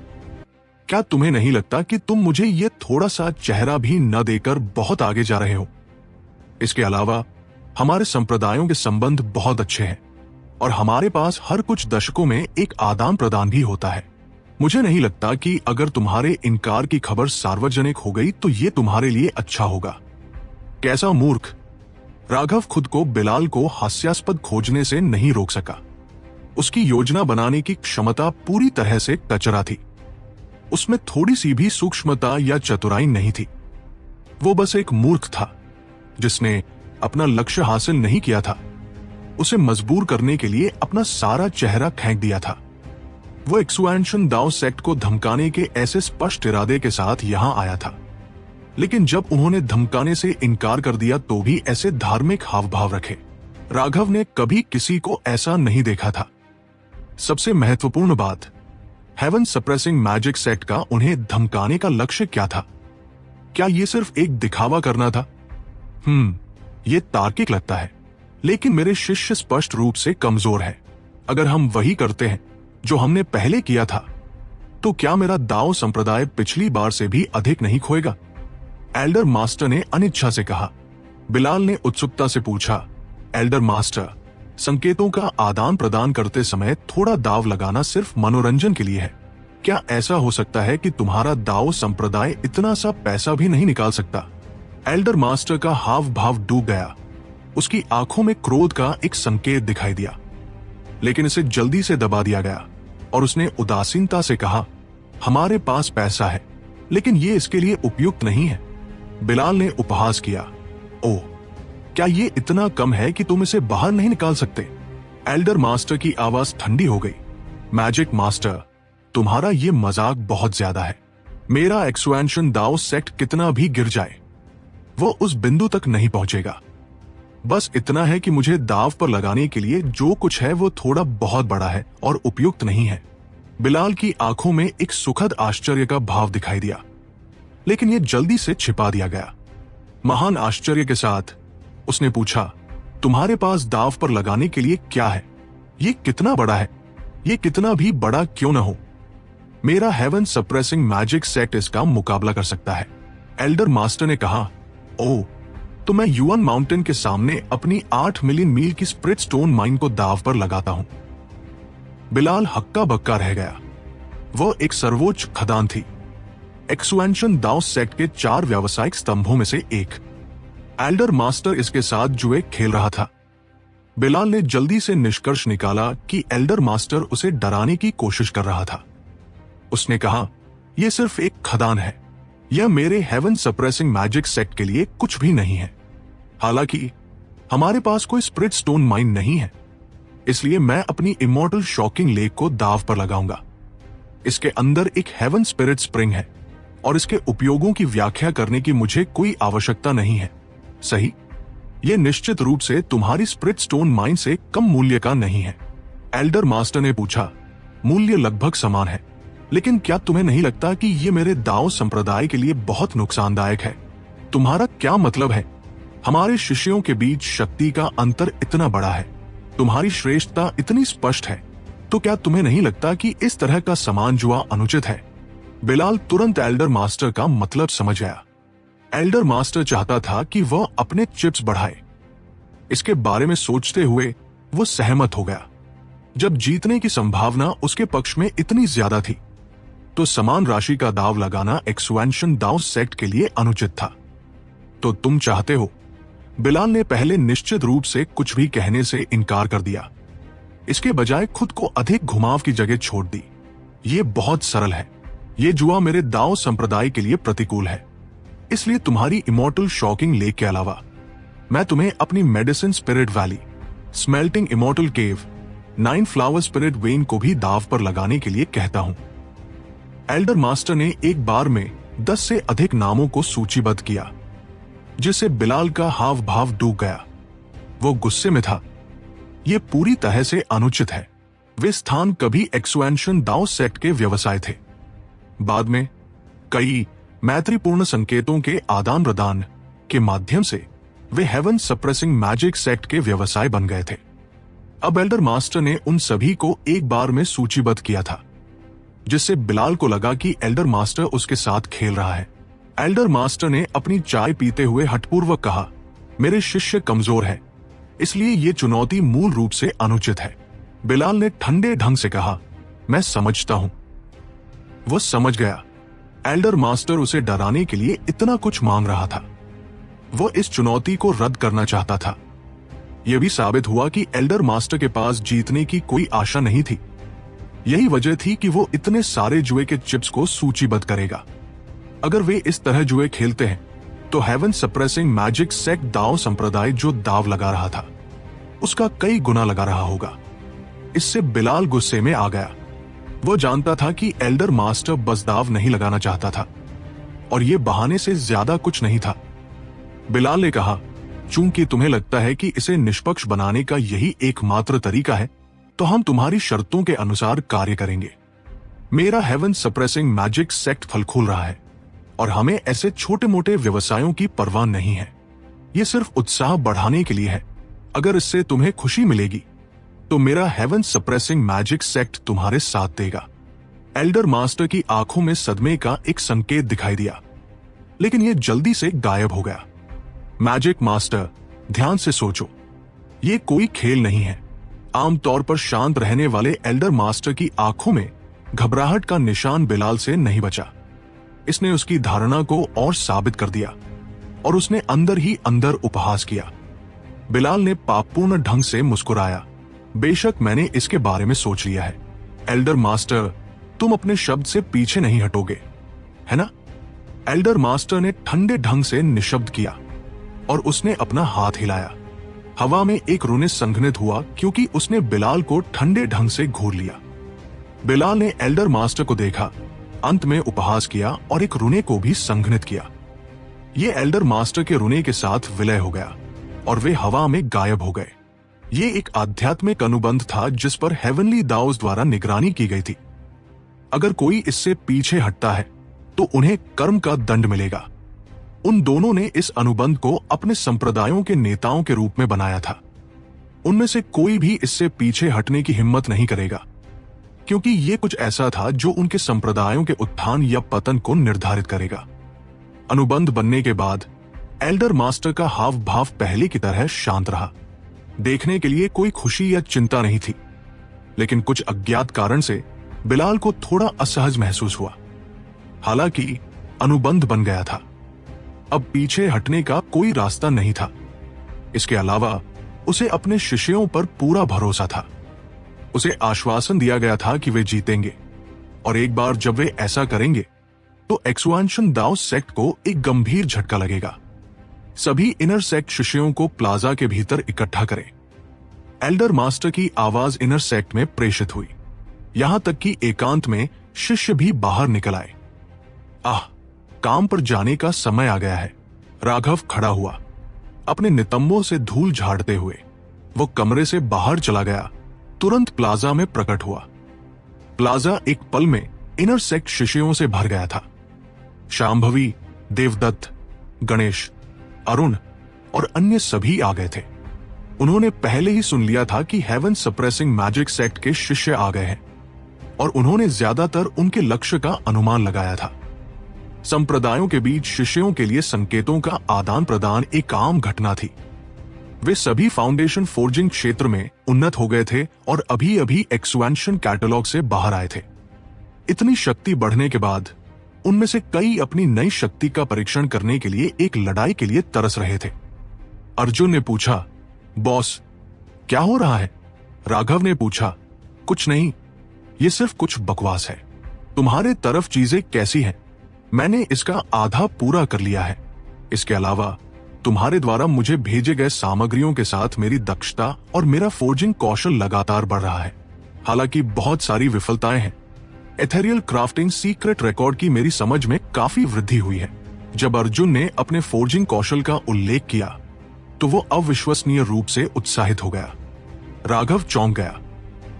क्या तुम्हें नहीं लगता कि तुम मुझे ये थोड़ा सा चेहरा भी न देकर बहुत आगे जा रहे हो? इसके अलावा हमारे संप्रदायों के संबंध बहुत अच्छे हैं और हमारे पास हर कुछ दशकों में एक आदान प्रदान भी होता है। मुझे नहीं लगता कि अगर तुम्हारे इनकार की खबर सार्वजनिक हो गई तो ये तुम्हारे लिए अच्छा होगा। कैसा मूर्ख! राघव खुद को बिलाल को हास्यास्पद खोजने से नहीं रोक सका। उसकी योजना बनाने की क्षमता पूरी तरह से कचरा थी। उसमें थोड़ी सी भी सूक्ष्मता या चतुराई नहीं थी। वो बस एक मूर्ख था जिसने अपना लक्ष्य हासिल नहीं किया था। उसे मजबूर करने के लिए अपना सारा चेहरा फेंक दिया था। वो एक्सुएंशन दाओ सेक्ट को धमकाने के ऐसे स्पष्ट इरादे के साथ यहां आया था, लेकिन जब उन्होंने धमकाने से इनकार कर दिया तो भी ऐसे धार्मिक हाव भाव रखे। राघव ने कभी किसी को ऐसा नहीं देखा था। सबसे महत्वपूर्ण बात, हेवन सप्रेसिंग मैजिक सेक्ट का उन्हें धमकाने का लक्ष्य क्या था? क्या ये सिर्फ एक दिखावा करना था? ये तार्किक लगता है, लेकिन मेरे शिष्य स्पष्ट रूप से कमजोर है। अगर हम वही करते हैं जो हमने पहले किया था तो क्या मेरा दाओ संप्रदाय पिछली बार से भी अधिक नहीं खोएगा? एल्डर मास्टर ने अनिच्छा से कहा। बिलाल ने उत्सुकता से पूछा, एल्डर मास्टर, संकेतों का आदान प्रदान करते समय थोड़ा दाव लगाना सिर्फ मनोरंजन के लिए है। क्या ऐसा हो सकता है कि तुम्हारा दाओ संप्रदाय इतना सा पैसा भी नहीं निकाल सकता? एल्डर मास्टर का हाव भाव डूब गया। उसकी आंखों में क्रोध का एक संकेत दिखाई दिया, लेकिन इसे जल्दी से दबा दिया गया और उसने उदासीनता से कहा, हमारे पास पैसा है, लेकिन ये इसके लिए उपयुक्त नहीं है। बिलाल ने उपहास किया, ओह, क्या ये इतना कम है कि तुम इसे बाहर नहीं निकाल सकते? एल्डर मास्टर की आवाज ठंडी हो गई। मैजिक मास्टर, तुम्हारा ये मजाक बहुत ज्यादा है। मेरा एक्सुएंशन दाओ सेक्ट कितना भी गिर जाए, वो उस बिंदु तक नहीं पहुंचेगा। बस इतना है कि मुझे दाव पर लगाने के लिए जो कुछ है वो थोड़ा बहुत बड़ा है और उपयुक्त नहीं है। बिलाल की आंखों में एक सुखद आश्चर्य का भाव दिखाई दिया। लेकिन यह जल्दी से छिपा दिया गया। महान आश्चर्य के साथ उसने पूछा, तुम्हारे पास दाव पर लगाने के लिए क्या है? ये कितना बड़ा है? ये कितना भी बड़ा क्यों न हो, मेरा हेवन सप्रेसिंग मैजिक सेट इसका मुकाबला कर सकता है। एल्डर मास्टर ने कहा, ओह, तो मैं युआन माउंटेन के सामने अपनी 8 मिलियन मील की स्प्रिट स्टोन माइन को दाव पर लगाता हूं। बिलाल हक्का बक्का रह गया। वह एक सर्वोच्च खदान थी, एक्सुएंशन दाव सेट के 4 व्यावसायिक स्तंभों में से एक। एल्डर मास्टर इसके साथ जुए खेल रहा था। बिलाल ने जल्दी से निष्कर्ष निकाला कि एल्डर मास्टर उसे डराने की कोशिश कर रहा था। उसने कहा, यह सिर्फ एक खदान है, यह मेरे हेवन सप्रेसिंग मैजिक सेट के लिए कुछ भी नहीं है। हालांकि हमारे पास कोई स्प्रिट स्टोन माइन नहीं है, इसलिए मैं अपनी इमॉर्टल शॉकिंग लेक को दाव पर लगाऊंगा। इसके अंदर एक हेवन स्पिरिट स्प्रिंग है और इसके उपयोगों की व्याख्या करने की मुझे कोई आवश्यकता नहीं है, सही? यह निश्चित रूप से तुम्हारी स्प्रिट स्टोन माइन से कम मूल्य का नहीं है। एल्डर मास्टर ने पूछा, मूल्य लगभग समान है, लेकिन क्या तुम्हें नहीं लगता कि यह मेरे दाव संप्रदाय के लिए बहुत नुकसानदायक है? तुम्हारा क्या मतलब है? हमारे शिष्यों के बीच शक्ति का अंतर इतना बड़ा है, तुम्हारी श्रेष्ठता इतनी स्पष्ट है, तो क्या तुम्हें नहीं लगता कि इस तरह का समान जुआ अनुचित है? बिलाल तुरंत एल्डर मास्टर का मतलब समझ गया। एल्डर मास्टर चाहता था कि वह अपने चिप्स बढ़ाए। इसके बारे में सोचते हुए वो सहमत हो गया। जब जीतने की संभावना उसके पक्ष में इतनी ज्यादा थी, तो समान राशि का दाव लगाना एक्सुएंशन दाव सेट के लिए अनुचित था। तो तुम चाहते हो? बिलाल ने पहले निश्चित रूप से कुछ भी कहने से इनकार कर दिया। इसके बजाय खुद को अधिक घुमाव की जगह छोड़ दी। ये बहुत सरल है। ये जुआ मेरे दाव संप्रदाय के लिए प्रतिकूल है, इसलिए तुम्हारी इमॉर्टल शॉकिंग लेक के अलावा मैं तुम्हें अपनी medicine spirit valley, smelting immortal cave, 9 flower spirit when को भी दाव पर लगाने के लिए कहता हूं। एल्डर मास्टर ने एक बार में 10 से अधिक नामों को सूचीबद्ध किया, जिससे बिलाल का हाव भाव डूब गया। वो गुस्से में था। यह पूरी तरह से अनुचित है। वे स्थान कभी एक्सुएंशन दाव सेट के व्यवसाय थे। बाद में कई मैत्रीपूर्ण संकेतों के आदान प्रदान के माध्यम से वे हेवन सप्रेसिंग मैजिक सेट के व्यवसाय बन गए थे। अब एल्डर मास्टर ने उन सभी को एक बार में सूचीबद्ध किया था, जिससे बिलाल को लगा कि एल्डर मास्टर उसके साथ खेल रहा है। एल्डर मास्टर ने अपनी चाय पीते हुए हठपूर्वक कहा, मेरे शिष्य कमजोर है, इसलिए ये चुनौती मूल रूप से अनुचित है। बिलाल ने ठंडे ढंग से कहा, मैं समझता हूं। वो समझ गया एल्डर मास्टर उसे डराने के लिए इतना कुछ मांग रहा था। वो इस चुनौती को रद्द करना चाहता था। यह भी साबित हुआ कि एल्डर मास्टर के पास जीतने की कोई आशा नहीं थी। यही वजह थी कि वो इतने सारे जुए के चिप्स को सूचीबद्ध करेगा। अगर वे इस तरह जुए खेलते हैं, तो हेवन सप्रेसिंग मैजिक सेट दाव संप्रदाय जो दाव लगा रहा था, उसका कई गुना लगा रहा होगा। इससे बिलाल गुस्से में आ गया। वो जानता था कि एल्डर मास्टर बस दाव नहीं लगाना चाहता था, और ये बहाने से ज्यादा कुछ नहीं था। बिलाल ने कहा, चूंकि तुम्हें लगता है कि इसे निष्पक्ष बनाने का यही एकमात्र तरीका है, तो हम तुम्हारी शर्तों के अनुसार कार्य करेंगे। मेरा हेवन सप्रेसिंग मैजिक सेक्ट फल खोल रहा है, और हमें ऐसे छोटे मोटे व्यवसायों की परवाह नहीं है। यह सिर्फ उत्साह बढ़ाने के लिए है। अगर इससे तुम्हें खुशी मिलेगी, तो मेरा हेवन सप्रेसिंग मैजिक सेक्ट तुम्हारे साथ देगा। एल्डर मास्टर की आंखों में सदमे का एक संकेत दिखाई दिया, लेकिन यह जल्दी से गायब हो गया। मैजिक मास्टर, ध्यान से सोचो, यह कोई खेल नहीं है। आमतौर पर शांत रहने वाले एल्डर मास्टर की आंखों में घबराहट का निशान बिलाल से नहीं बचा। इसने उसकी धारणा को और साबित कर दिया, और उसने अंदर ही अंदर उपहास किया। बिलाल ने पापपूर्ण ढंग से मुस्कुराया। बेशक मैंने इसके बारे में सोच लिया है। एल्डर मास्टर, तुम अपने शब्द से पीछे नहीं हटोगे, है ना? एल्डर मास्टर ने ठंडे ढंग से निशब्द किया, और उसने अपना हाथ हिलाया। हवा में एक रुने संघनित हुआ, क्योंकि उसने बिलाल को ठंडे ढंग से घूर लिया। बिलाल ने एल्डर मास्टर को देखा, अंत में उपहास किया और एक रुने को भी संघनित किया। ये एल्डर मास्टर के रुने के साथ विलय हो गया, और वे हवा में गायब हो गए। ये एक आध्यात्मिक अनुबंध था जिस पर हेवनली दाउस द्वारा निगरानी की गई थी। अगर कोई इससे पीछे हटता है, तो उन्हें कर्म का दंड मिलेगा। उन दोनों ने इस अनुबंध को अपने संप्रदायों के नेताओं के रूप में बनाया था। उनमें से कोई भी इससे पीछे हटने की हिम्मत नहीं करेगा, क्योंकि यह कुछ ऐसा था जो उनके संप्रदायों के उत्थान या पतन को निर्धारित करेगा। अनुबंध बनने के बाद एल्डर मास्टर का हाव भाव पहले की तरह शांत रहा। देखने के लिए कोई खुशी या चिंता नहीं थी, लेकिन कुछ अज्ञात कारण से बिलाल को थोड़ा असहज महसूस हुआ। हालांकि अनुबंध बन गया था, अब पीछे हटने का कोई रास्ता नहीं था। इसके अलावा उसे अपने शिष्यों पर पूरा भरोसा था। उसे आश्वासन दिया गया था कि वे जीतेंगे, और एक बार जब वे ऐसा करेंगे तो एक्सुआंशन दाओ सेक्ट को एक गंभीर झटका लगेगा। सभी इनर सेक्ट शिष्यों को प्लाजा के भीतर इकट्ठा करें। एल्डर मास्टर की आवाज इनर सेक्ट में प्रेषित हुई, यहां तक कि एकांत में शिष्य भी बाहर निकल आए। काम पर जाने का समय आ गया है। राघव खड़ा हुआ, अपने नितंबों से धूल झाड़ते हुए। वो कमरे से बाहर चला गया, तुरंत प्लाजा में प्रकट हुआ। प्लाजा एक पल में इनर सेक्ट शिष्यों से भर गया था। शांभवी, देवदत्त, गणेश, अरुण और अन्य सभी आ गए थे। उन्होंने पहले ही सुन लिया था कि हेवन सप्रेसिंग मैजिक सेक्ट के शिष्य आ गए हैं, और उन्होंने ज्यादातर उनके लक्ष्य का अनुमान लगाया था। संप्रदायों के बीच शिष्यों के लिए संकेतों का आदान प्रदान एक आम घटना थी। वे सभी फाउंडेशन फोर्जिंग क्षेत्र में उन्नत हो गए थे और अभी अभी एक्सुएंशन कैटलॉग से बाहर आए थे। इतनी शक्ति बढ़ने के बाद उनमें से कई अपनी नई शक्ति का परीक्षण करने के लिए एक लड़ाई के लिए तरस रहे थे। अर्जुन ने पूछा, बॉस क्या हो रहा है? राघव ने पूछा, कुछ नहीं, ये सिर्फ कुछ बकवास है। तुम्हारे तरफ चीजें कैसी हैं? मैंने इसका आधा पूरा कर लिया है। इसके अलावा तुम्हारे द्वारा मुझे भेजे गए सामग्रियों के साथ मेरी दक्षता और मेरा फोर्जिंग कौशल लगातार बढ़ रहा है। हालांकि बहुत सारी विफलताएं हैं। एथेरियल क्राफ्टिंग सीक्रेट रिकॉर्ड की मेरी समझ में काफी वृद्धि हुई है। जब अर्जुन ने अपने फोर्जिंग कौशल का उल्लेख किया तो वो अविश्वसनीय रूप से उत्साहित हो गया। राघव चौंक गया।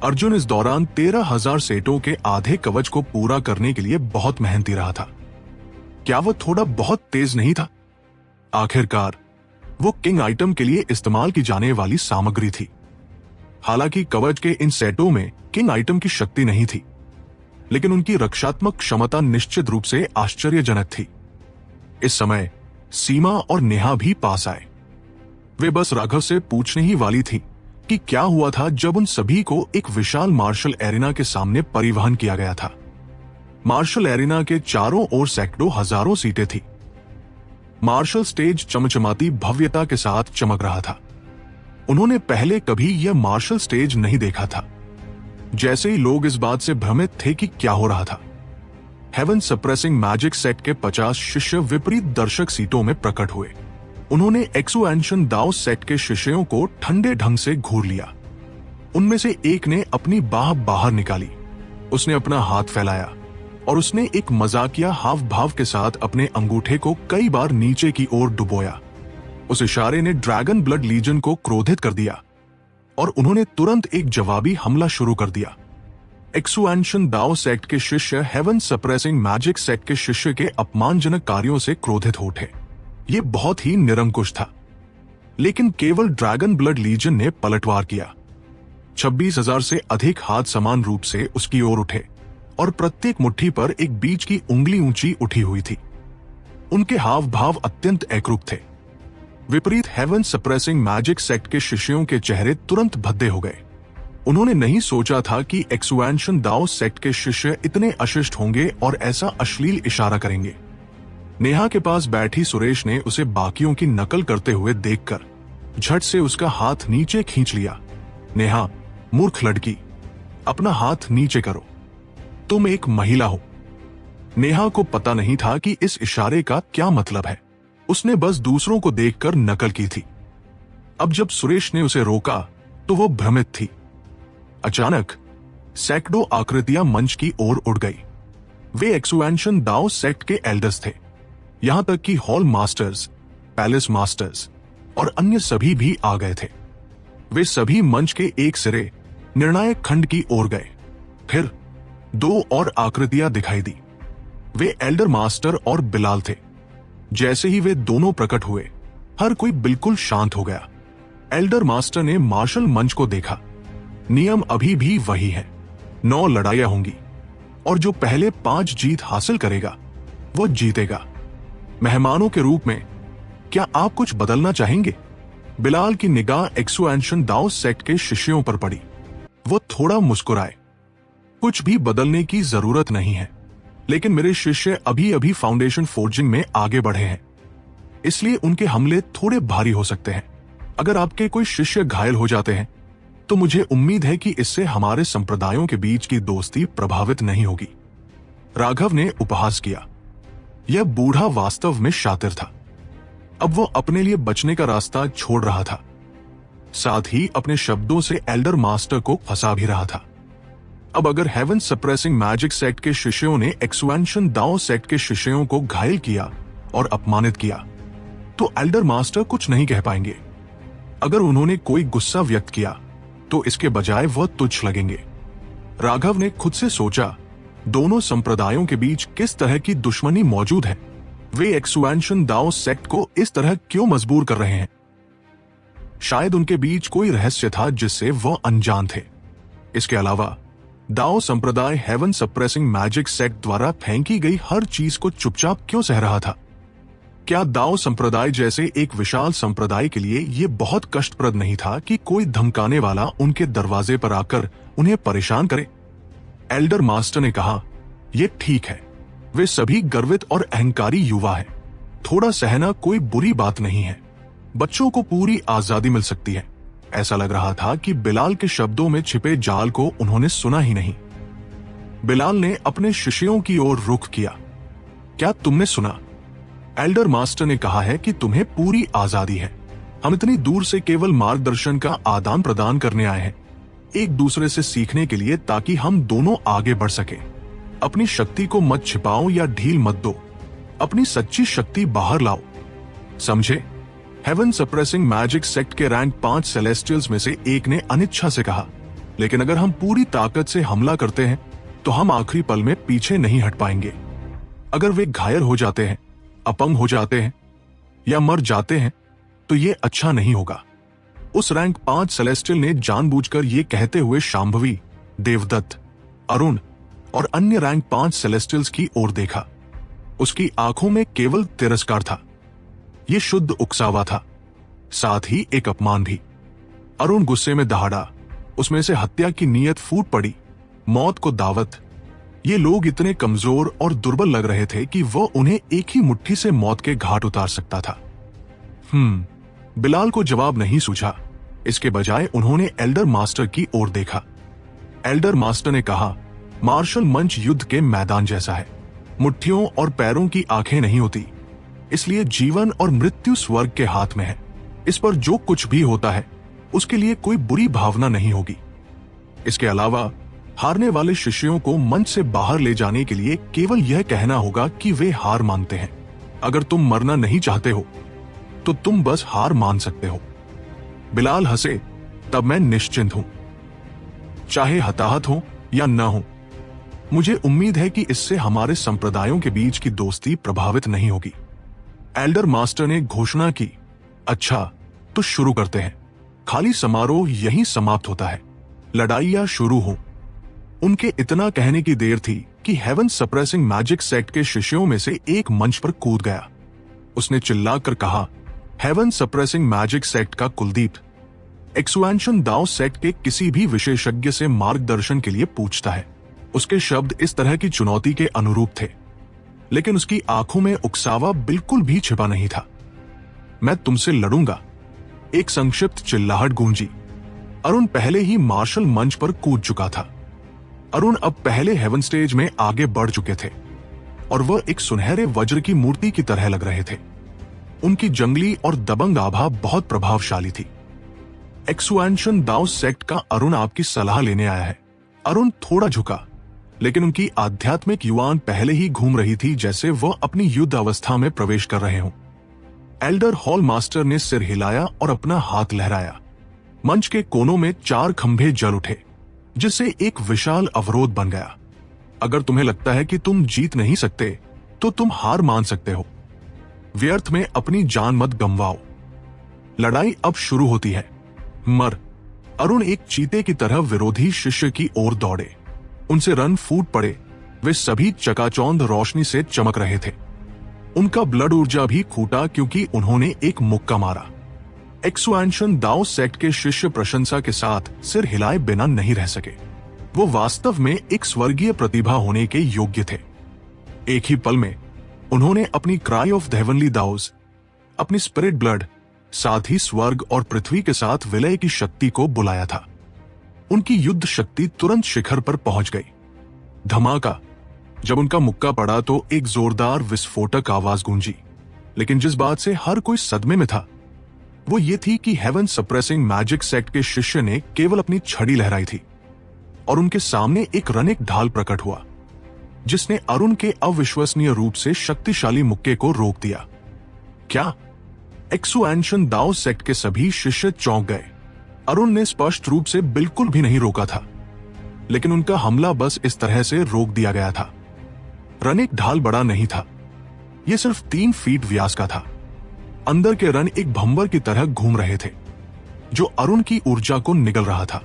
अर्जुन इस दौरान 13,000 सेटों के आधे कवच को पूरा करने के लिए बहुत मेहनती रहा था। क्या वो थोड़ा बहुत तेज नहीं था? आखिरकार वो किंग आइटम के लिए इस्तेमाल की जाने वाली सामग्री थी। हालांकि कवच के इन सेटों में किंग आइटम की शक्ति नहीं थी, लेकिन उनकी रक्षात्मक क्षमता निश्चित रूप से आश्चर्यजनक थी। इस समय सीमा और नेहा भी पास आए। वे बस राघव से पूछने ही वाली थी कि क्या हुआ था जब उन सभी को एक विशाल मार्शल एरिना के सामने परिवहन किया गया था। मार्शल एरिना के चारों ओर सैकड़ों हजारों सीटें थी। मार्शल स्टेज चमचमाती भव्यता के साथ चमक रहा था। उन्होंने पहले कभी यह मार्शल स्टेज नहीं देखा था। जैसे ही लोग इस बात से भ्रमित थे कि क्या हो रहा था, हेवन सप्रेसिंग मैजिक सेट के 50 शिष्य विपरीत दर्शक सीटों में प्रकट हुए। उन्होंने एक्सुएंशन दाओ सेट के शिष्यों को ठंडे ढंग से घूर लिया। उनमें से एक ने अपनी बाह बाहर निकाली। उसने अपना हाथ फैलाया और उसने एक मजाकिया हाव भाव के साथ अपने अंगूठे को कई बार नीचे की ओर डुबोया। उस इशारे ने ड्रैगन ब्लड लीजन को क्रोधित कर दिया और उन्होंने तुरंत एक जवाबी हमला शुरू कर दिया। एक्सुएंशन दाओ सेक्ट के शिष्य हेवन सप्रेसिंग मैजिक सेक्ट के शिष्य के अपमानजनक कार्यों से क्रोधित हो उठे। ये बहुत ही निरंकुश था, लेकिन केवल ड्रैगन ब्लड लीजन ने पलटवार किया। 26,000 से अधिक हाथ समान रूप से उसकी ओर उठे और प्रत्येक मुट्ठी पर एक बीच की उंगली ऊंची उठी हुई थी। उनके हाव भाव अत्यंत एकरूप थे। विपरीत हेवन सप्रेसिंग मैजिक सेक्ट के शिष्यों के चेहरे तुरंत भद्दे हो गए। उन्होंने नहीं सोचा था कि एक्सुएंशन दाओ सेक्ट के शिष्य इतने अशिष्ट होंगे और ऐसा अश्लील इशारा करेंगे। नेहा के पास बैठी सुरेश ने उसे बाकियों की नकल करते हुए देखकर झट से उसका हाथ नीचे खींच लिया। नेहा, मूर्ख लड़की, अपना हाथ नीचे करो, तुम एक महिला हो। नेहा को पता नहीं था कि इस इशारे का क्या मतलब है। उसने बस दूसरों को देखकर नकल की थी। अब जब सुरेश ने उसे रोका तो वो भ्रमित थी। अचानक सैकड़ों आकृतियां मंच की ओर उड़ गई। वे एक्सुएंशन दाओ सेक्ट के एल्डर्स थे। यहां तक कि हॉल मास्टर्स, पैलेस मास्टर्स और अन्य सभी भी आ गए थे। वे सभी मंच के एक सिरे निर्णायक खंड की ओर गए। फिर 2 और आकृतियां दिखाई दी। वे एल्डर मास्टर और बिलाल थे। जैसे ही वे दोनों प्रकट हुए, हर कोई बिल्कुल शांत हो गया। एल्डर मास्टर ने मार्शल मंच को देखा। नियम अभी भी वही है, 9 लड़ाइयां होंगी और जो पहले 5 जीत हासिल करेगा वो जीतेगा। मेहमानों के रूप में क्या आप कुछ बदलना चाहेंगे? बिलाल की निगाह एक्सुएंशन दाओ सेक्ट के शिष्यों पर पड़ी। वो थोड़ा मुस्कुराए। कुछ भी बदलने की जरूरत नहीं है, लेकिन मेरे शिष्य अभी अभी फाउंडेशन फोर्जिंग में आगे बढ़े हैं, इसलिए उनके हमले थोड़े भारी हो सकते हैं। अगर आपके कोई शिष्य घायल हो जाते हैं तो मुझे उम्मीद है कि इससे हमारे संप्रदायों के बीच की दोस्ती प्रभावित नहीं होगी। राघव ने उपहास किया। यह बूढ़ा वास्तव में शातिर था। अब वो अपने लिए बचने का रास्ता छोड़ रहा था, साथ ही अपने शब्दों से एल्डर मास्टर को फंसा भी रहा था। अब अगर हेवन सप्रेसिंग मैजिक सेक्ट के शिष्यों ने एक्सुएंशन दाओ सेक्ट के शिष्यों को घायल किया और अपमानित किया तो एल्डर मास्टर कुछ नहीं कह पाएंगे। अगर उन्होंने कोई गुस्सा व्यक्त किया तो इसके बजाय वह तुच्छ लगेंगे। राघव ने खुद से सोचा, दोनों संप्रदायों के बीच किस तरह की दुश्मनी मौजूद है? वे एक्सुएंशन दाओ सेक्ट को इस तरह क्यों मजबूर कर रहे हैं? शायद उनके बीच कोई रहस्य था जिससे वह अनजान थे। इसके अलावा दाओ संप्रदाय हेवन सप्रेसिंग मैजिक सेक्ट द्वारा फेंकी गई हर चीज को चुपचाप क्यों सह रहा था? क्या दाओ संप्रदाय जैसे एक विशाल संप्रदाय के लिए यह बहुत कष्टप्रद नहीं था कि कोई धमकाने वाला उनके दरवाजे पर आकर उन्हें परेशान करे? एल्डर मास्टर ने कहा, यह ठीक है, वे सभी गर्वित और अहंकारी युवा हैं। थोड़ा सहना कोई बुरी बात नहीं है। बच्चों को पूरी आजादी मिल सकती है। ऐसा लग रहा था कि बिलाल के शब्दों में छिपे जाल को उन्होंने सुना ही नहीं। बिलाल ने अपने शिष्यों की ओर रुख किया। क्या तुमने सुना? एल्डर मास्टर ने कहा है कि तुम्हें पूरी आजादी है। हम इतनी दूर से केवल मार्गदर्शन का आदान प्रदान करने आए हैं, एक दूसरे से सीखने के लिए, ताकि हम दोनों आगे बढ़ सके। अपनी शक्ति को मत छिपाओ या ढील मत दो। अपनी सच्ची शक्ति बाहर लाओ, समझे? हेवन सप्रेसिंग मैजिक सेक्ट के रैंक 5 सेलेस्टियल्स में से एक ने अनिच्छा से कहा, लेकिन अगर हम पूरी ताकत से हमला करते हैं तो हम आखिरी पल में पीछे नहीं हट पाएंगे। अगर वे घायल हो जाते हैं, अपंग हो जाते हैं या मर जाते हैं तो ये अच्छा नहीं होगा। उस रैंक 5 सेलेस्टियल ने जानबूझकर ये कहते हुए शांभवी, देवदत्त, अरुण और अन्य रैंक 5 सेलेस्टियल्स की ओर देखा। उसकी आंखों में केवल तिरस्कार था। यह शुद्ध उकसावा था, साथ ही एक अपमान भी। अरुण गुस्से में दहाड़ा। उसमें से हत्या की नीयत फूट पड़ी, मौत को दावत। ये लोग इतने कमजोर और दुर्बल लग रहे थे कि वह उन्हें एक ही मुट्ठी से मौत के घाट उतार सकता था। बिलाल को जवाब नहीं सूझा। इसके बजाय उन्होंने एल्डर मास्टर की ओर देखा। एल्डर मास्टर ने कहा, मार्शल मंच युद्ध के मैदान जैसा है। मुट्ठियों और पैरों की आंखें नहीं होती, इसलिए जीवन और मृत्यु स्वर्ग के हाथ में है। इस पर जो कुछ भी होता है उसके लिए कोई बुरी भावना नहीं होगी। इसके अलावा हारने वाले शिष्यों को मंच से बाहर ले जाने के लिए केवल यह कहना होगा कि वे हार मानते हैं। अगर तुम मरना नहीं चाहते हो तो तुम बस हार मान सकते हो। बिलाल हंसे, तब मैं निश्चिंत हूं, चाहे हताहत हो या न हो। मुझे उम्मीद है कि इससे हमारे संप्रदायों के बीच की दोस्ती प्रभावित नहीं होगी। एल्डर मास्टर ने घोषणा की, अच्छा तो शुरू करते हैं। खाली समारोह यहीं समाप्त होता है, लड़ाइयां शुरू हो। उनके इतना कहने की देर थी कि हेवन सप्रेसिंग मैजिक सेक्ट के शिष्यों में से एक मंच पर कूद गया। उसने चिल्लाकर कहा, हेवन सप्रेसिंग मैजिक सेक्ट का कुलदीप एक्सुएंशन दाओ सेक्ट के किसी भी विशेषज्ञ से मार्गदर्शन के लिए पूछता है। उसके शब्द इस तरह की चुनौती के अनुरूप थे, लेकिन उसकी आंखों में उकसावा बिल्कुल भी छिपा नहीं था। मैं तुमसे लड़ूंगा। एक संक्षिप्त चिल्लाहट गूंजी। अरुण पहले ही मार्शल मंच पर कूद चुका था। अरुण अब पहले हेवन स्टेज में आगे बढ़ चुके थे और वह एक सुनहरे वज्र की मूर्ति की तरह लग रहे थे। उनकी जंगली और दबंग आभा बहुत प्रभावशाली थी। एक्सुएंशन दाओ सेक्ट का अरुण आपकी सलाह लेने आया है। अरुण थोड़ा झुका, लेकिन उनकी आध्यात्मिक युवान पहले ही घूम रही थी जैसे वह अपनी युद्ध अवस्था में प्रवेश कर रहे हों। एल्डर हॉल मास्टर ने सिर हिलाया और अपना हाथ लहराया। मंच के कोनों में 4 खंभे जल उठे, जिससे एक विशाल अवरोध बन गया। अगर तुम्हें लगता है कि तुम जीत नहीं सकते तो तुम हार मान सकते हो। व्यर्थ में अपनी जान मत गंवाओ। लड़ाई अब शुरू होती है। मर। अरुण एक चीते की तरह विरोधी शिष्य की ओर दौड़े। उनसे रन फूट पड़े। वे सभी चकाचौंध रोशनी से चमक रहे थे। उनका ब्लड ऊर्जा भी खूटा क्योंकि उन्होंने एक मुक्का मारा। एक्सुएंशन दाओ सेक्ट के शिष्य प्रशंसा के साथ सिर हिलाए बिना नहीं रह सके। वो वास्तव में एक स्वर्गीय प्रतिभा होने के योग्य थे। एक ही पल में उन्होंने अपनी क्राई ऑफ द हेवनली दाउज, अपनी स्पिरिट ब्लड, साथ ही स्वर्ग और पृथ्वी के साथ विलय की शक्ति को बुलाया था। उनकी युद्ध शक्ति तुरंत शिखर पर पहुंच गई। धमाका। जब उनका मुक्का पड़ा तो एक जोरदार विस्फोटक आवाज गूंजी। लेकिन जिस बात से हर कोई सदमे में था वो ये थी कि हेवन सप्रेसिंग मैजिक सेक्ट के शिष्य ने केवल अपनी छड़ी लहराई थी और उनके सामने एक रनिक ढाल प्रकट हुआ जिसने अरुण के अविश्वसनीय रूप से शक्तिशाली मुक्के को रोक दिया। क्या? एक्सुएंशन दाओ सेक्ट के सभी शिष्य चौंक गए। अरुण ने स्पष्ट रूप से बिल्कुल भी नहीं रोका था, लेकिन उनका हमला बस इस तरह से रोक दिया गया था। रनिक ढाल बड़ा नहीं था, यह सिर्फ 3 फीट व्यास का था। अंदर के रन एक भंवर की तरह घूम रहे थे जो अरुण की ऊर्जा को निगल रहा था।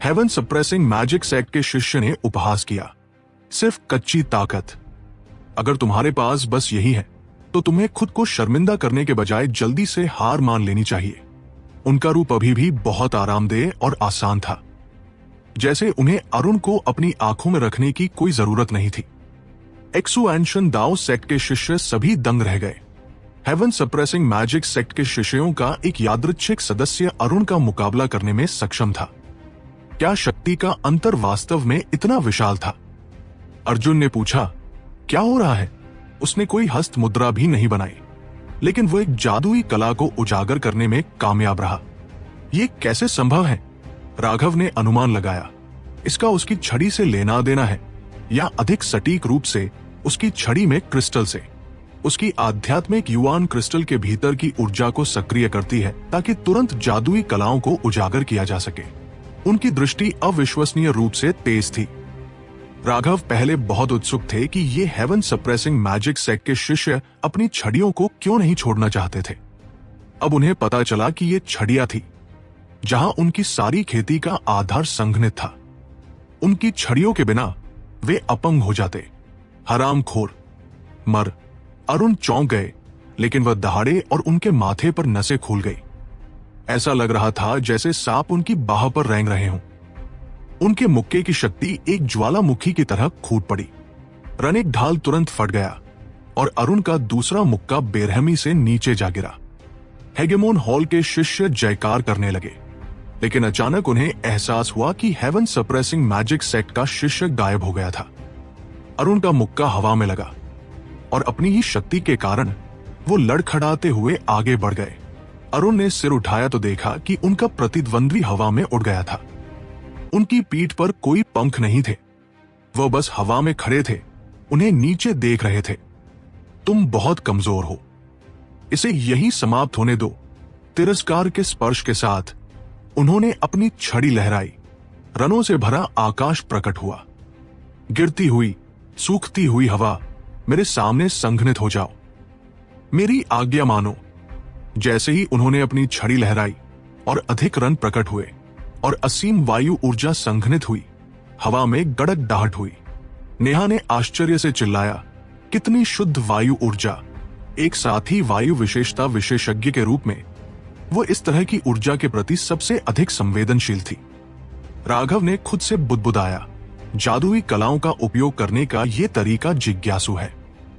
हेवन सप्रेसिंग मैजिक सेक्ट के शिष्य ने उपहास किया, सिर्फ कच्ची ताकत। अगर तुम्हारे पास बस यही है तो तुम्हें खुद को शर्मिंदा करने के बजाय जल्दी से हार मान लेनी चाहिए। उनका रूप अभी भी बहुत आरामदेह और आसान था, जैसे उन्हें अरुण को अपनी आंखों में रखने की कोई जरूरत नहीं थी। एक्सुएंशन दाओ सेक्ट के शिष्य सभी दंग रह गए। हेवन सप्रेसिंग मैजिक सेक्ट के शिष्यों का एक यादृच्छिक सदस्य अरुण का मुकाबला करने में सक्षम था। क्या शक्ति का अंतर वास्तव में इतना विशाल था? अर्जुन ने पूछा, क्या हो रहा है? उसने कोई हस्त मुद्रा भी नहीं बनाई, लेकिन वो एक जादुई कला को उजागर करने में कामयाब रहा। ये कैसे संभव है? राघव ने अनुमान लगाया। इसका उसकी छड़ी से लेना देना है, या अधिक सटीक रूप से उसकी छड़ी में क्रिस्टल से। उसकी आध्यात्मिक युवान क्रिस्टल के भीतर की ऊर्जा को सक्रिय करती है ताकि तुरंत जादुई कलाओं को उजागर किया जा सके। उनकी दृष्टि अविश्वसनीय रूप से तेज थी। राघव पहले बहुत उत्सुक थे कि ये हेवन सप्रेसिंग मैजिक सेक्ट के शिष्य अपनी छड़ियों को क्यों नहीं छोड़ना चाहते थे। अब उन्हें पता चला कि ये छड़ियां थी जहां उनकी सारी खेती का आधार संघनित था। उनकी छड़ियों के बिना वे अपंग हो जाते। हरामखोर। मर। अरुण चौंक गए, लेकिन वह दहाड़े और उनके माथे पर नसें खुल गई। ऐसा लग रहा था जैसे सांप उनकी बाह पर रेंग रहे हों। उनके मुक्के की शक्ति एक ज्वालामुखी की तरह फूट पड़ी। रनिक ढाल तुरंत फट गया और अरुण का दूसरा मुक्का बेरहमी से नीचे जा गिरा। हेगेमोन हॉल के शिष्य जयकार करने लगे, लेकिन अचानक उन्हें एहसास हुआ कि हेवन सप्रेसिंग मैजिक सेक्ट का शिष्य गायब हो गया था। अरुण का मुक्का हवा में लगा और अपनी ही शक्ति के कारण वो लड़खड़ाते हुए आगे बढ़ गए। अरुण ने सिर उठाया तो देखा कि उनका प्रतिद्वंद्वी हवा में उड़ गया था। उनकी पीठ पर कोई पंख नहीं थे, वो बस हवा में खड़े थे, उन्हें नीचे देख रहे थे। तुम बहुत कमजोर हो, इसे यहीं समाप्त होने दो। तिरस्कार के स्पर्श के साथ उन्होंने अपनी छड़ी लहराई। रनों से भरा आकाश प्रकट हुआ। गिरती हुई, सूखती हुई हवा, मेरे सामने संघनित हो जाओ, मेरी आज्ञा मानो। जैसे ही उन्होंने अपनी छड़ी लहराई और अधिक रन प्रकट हुए और असीम वायु ऊर्जा संघनित हुई, हवा में गड़गड़ाहट हुई। नेहा ने आश्चर्य से चिल्लाया, कितनी शुद्ध वायु ऊर्जा! एक साथी वायु विशेषता विशेषज्ञ के रूप में वो इस तरह की ऊर्जा के प्रति सबसे अधिक संवेदनशील थी। राघव ने खुद से बुदबुदाया, जादुई कलाओं का उपयोग करने का ये तरीका जिज्ञासु है।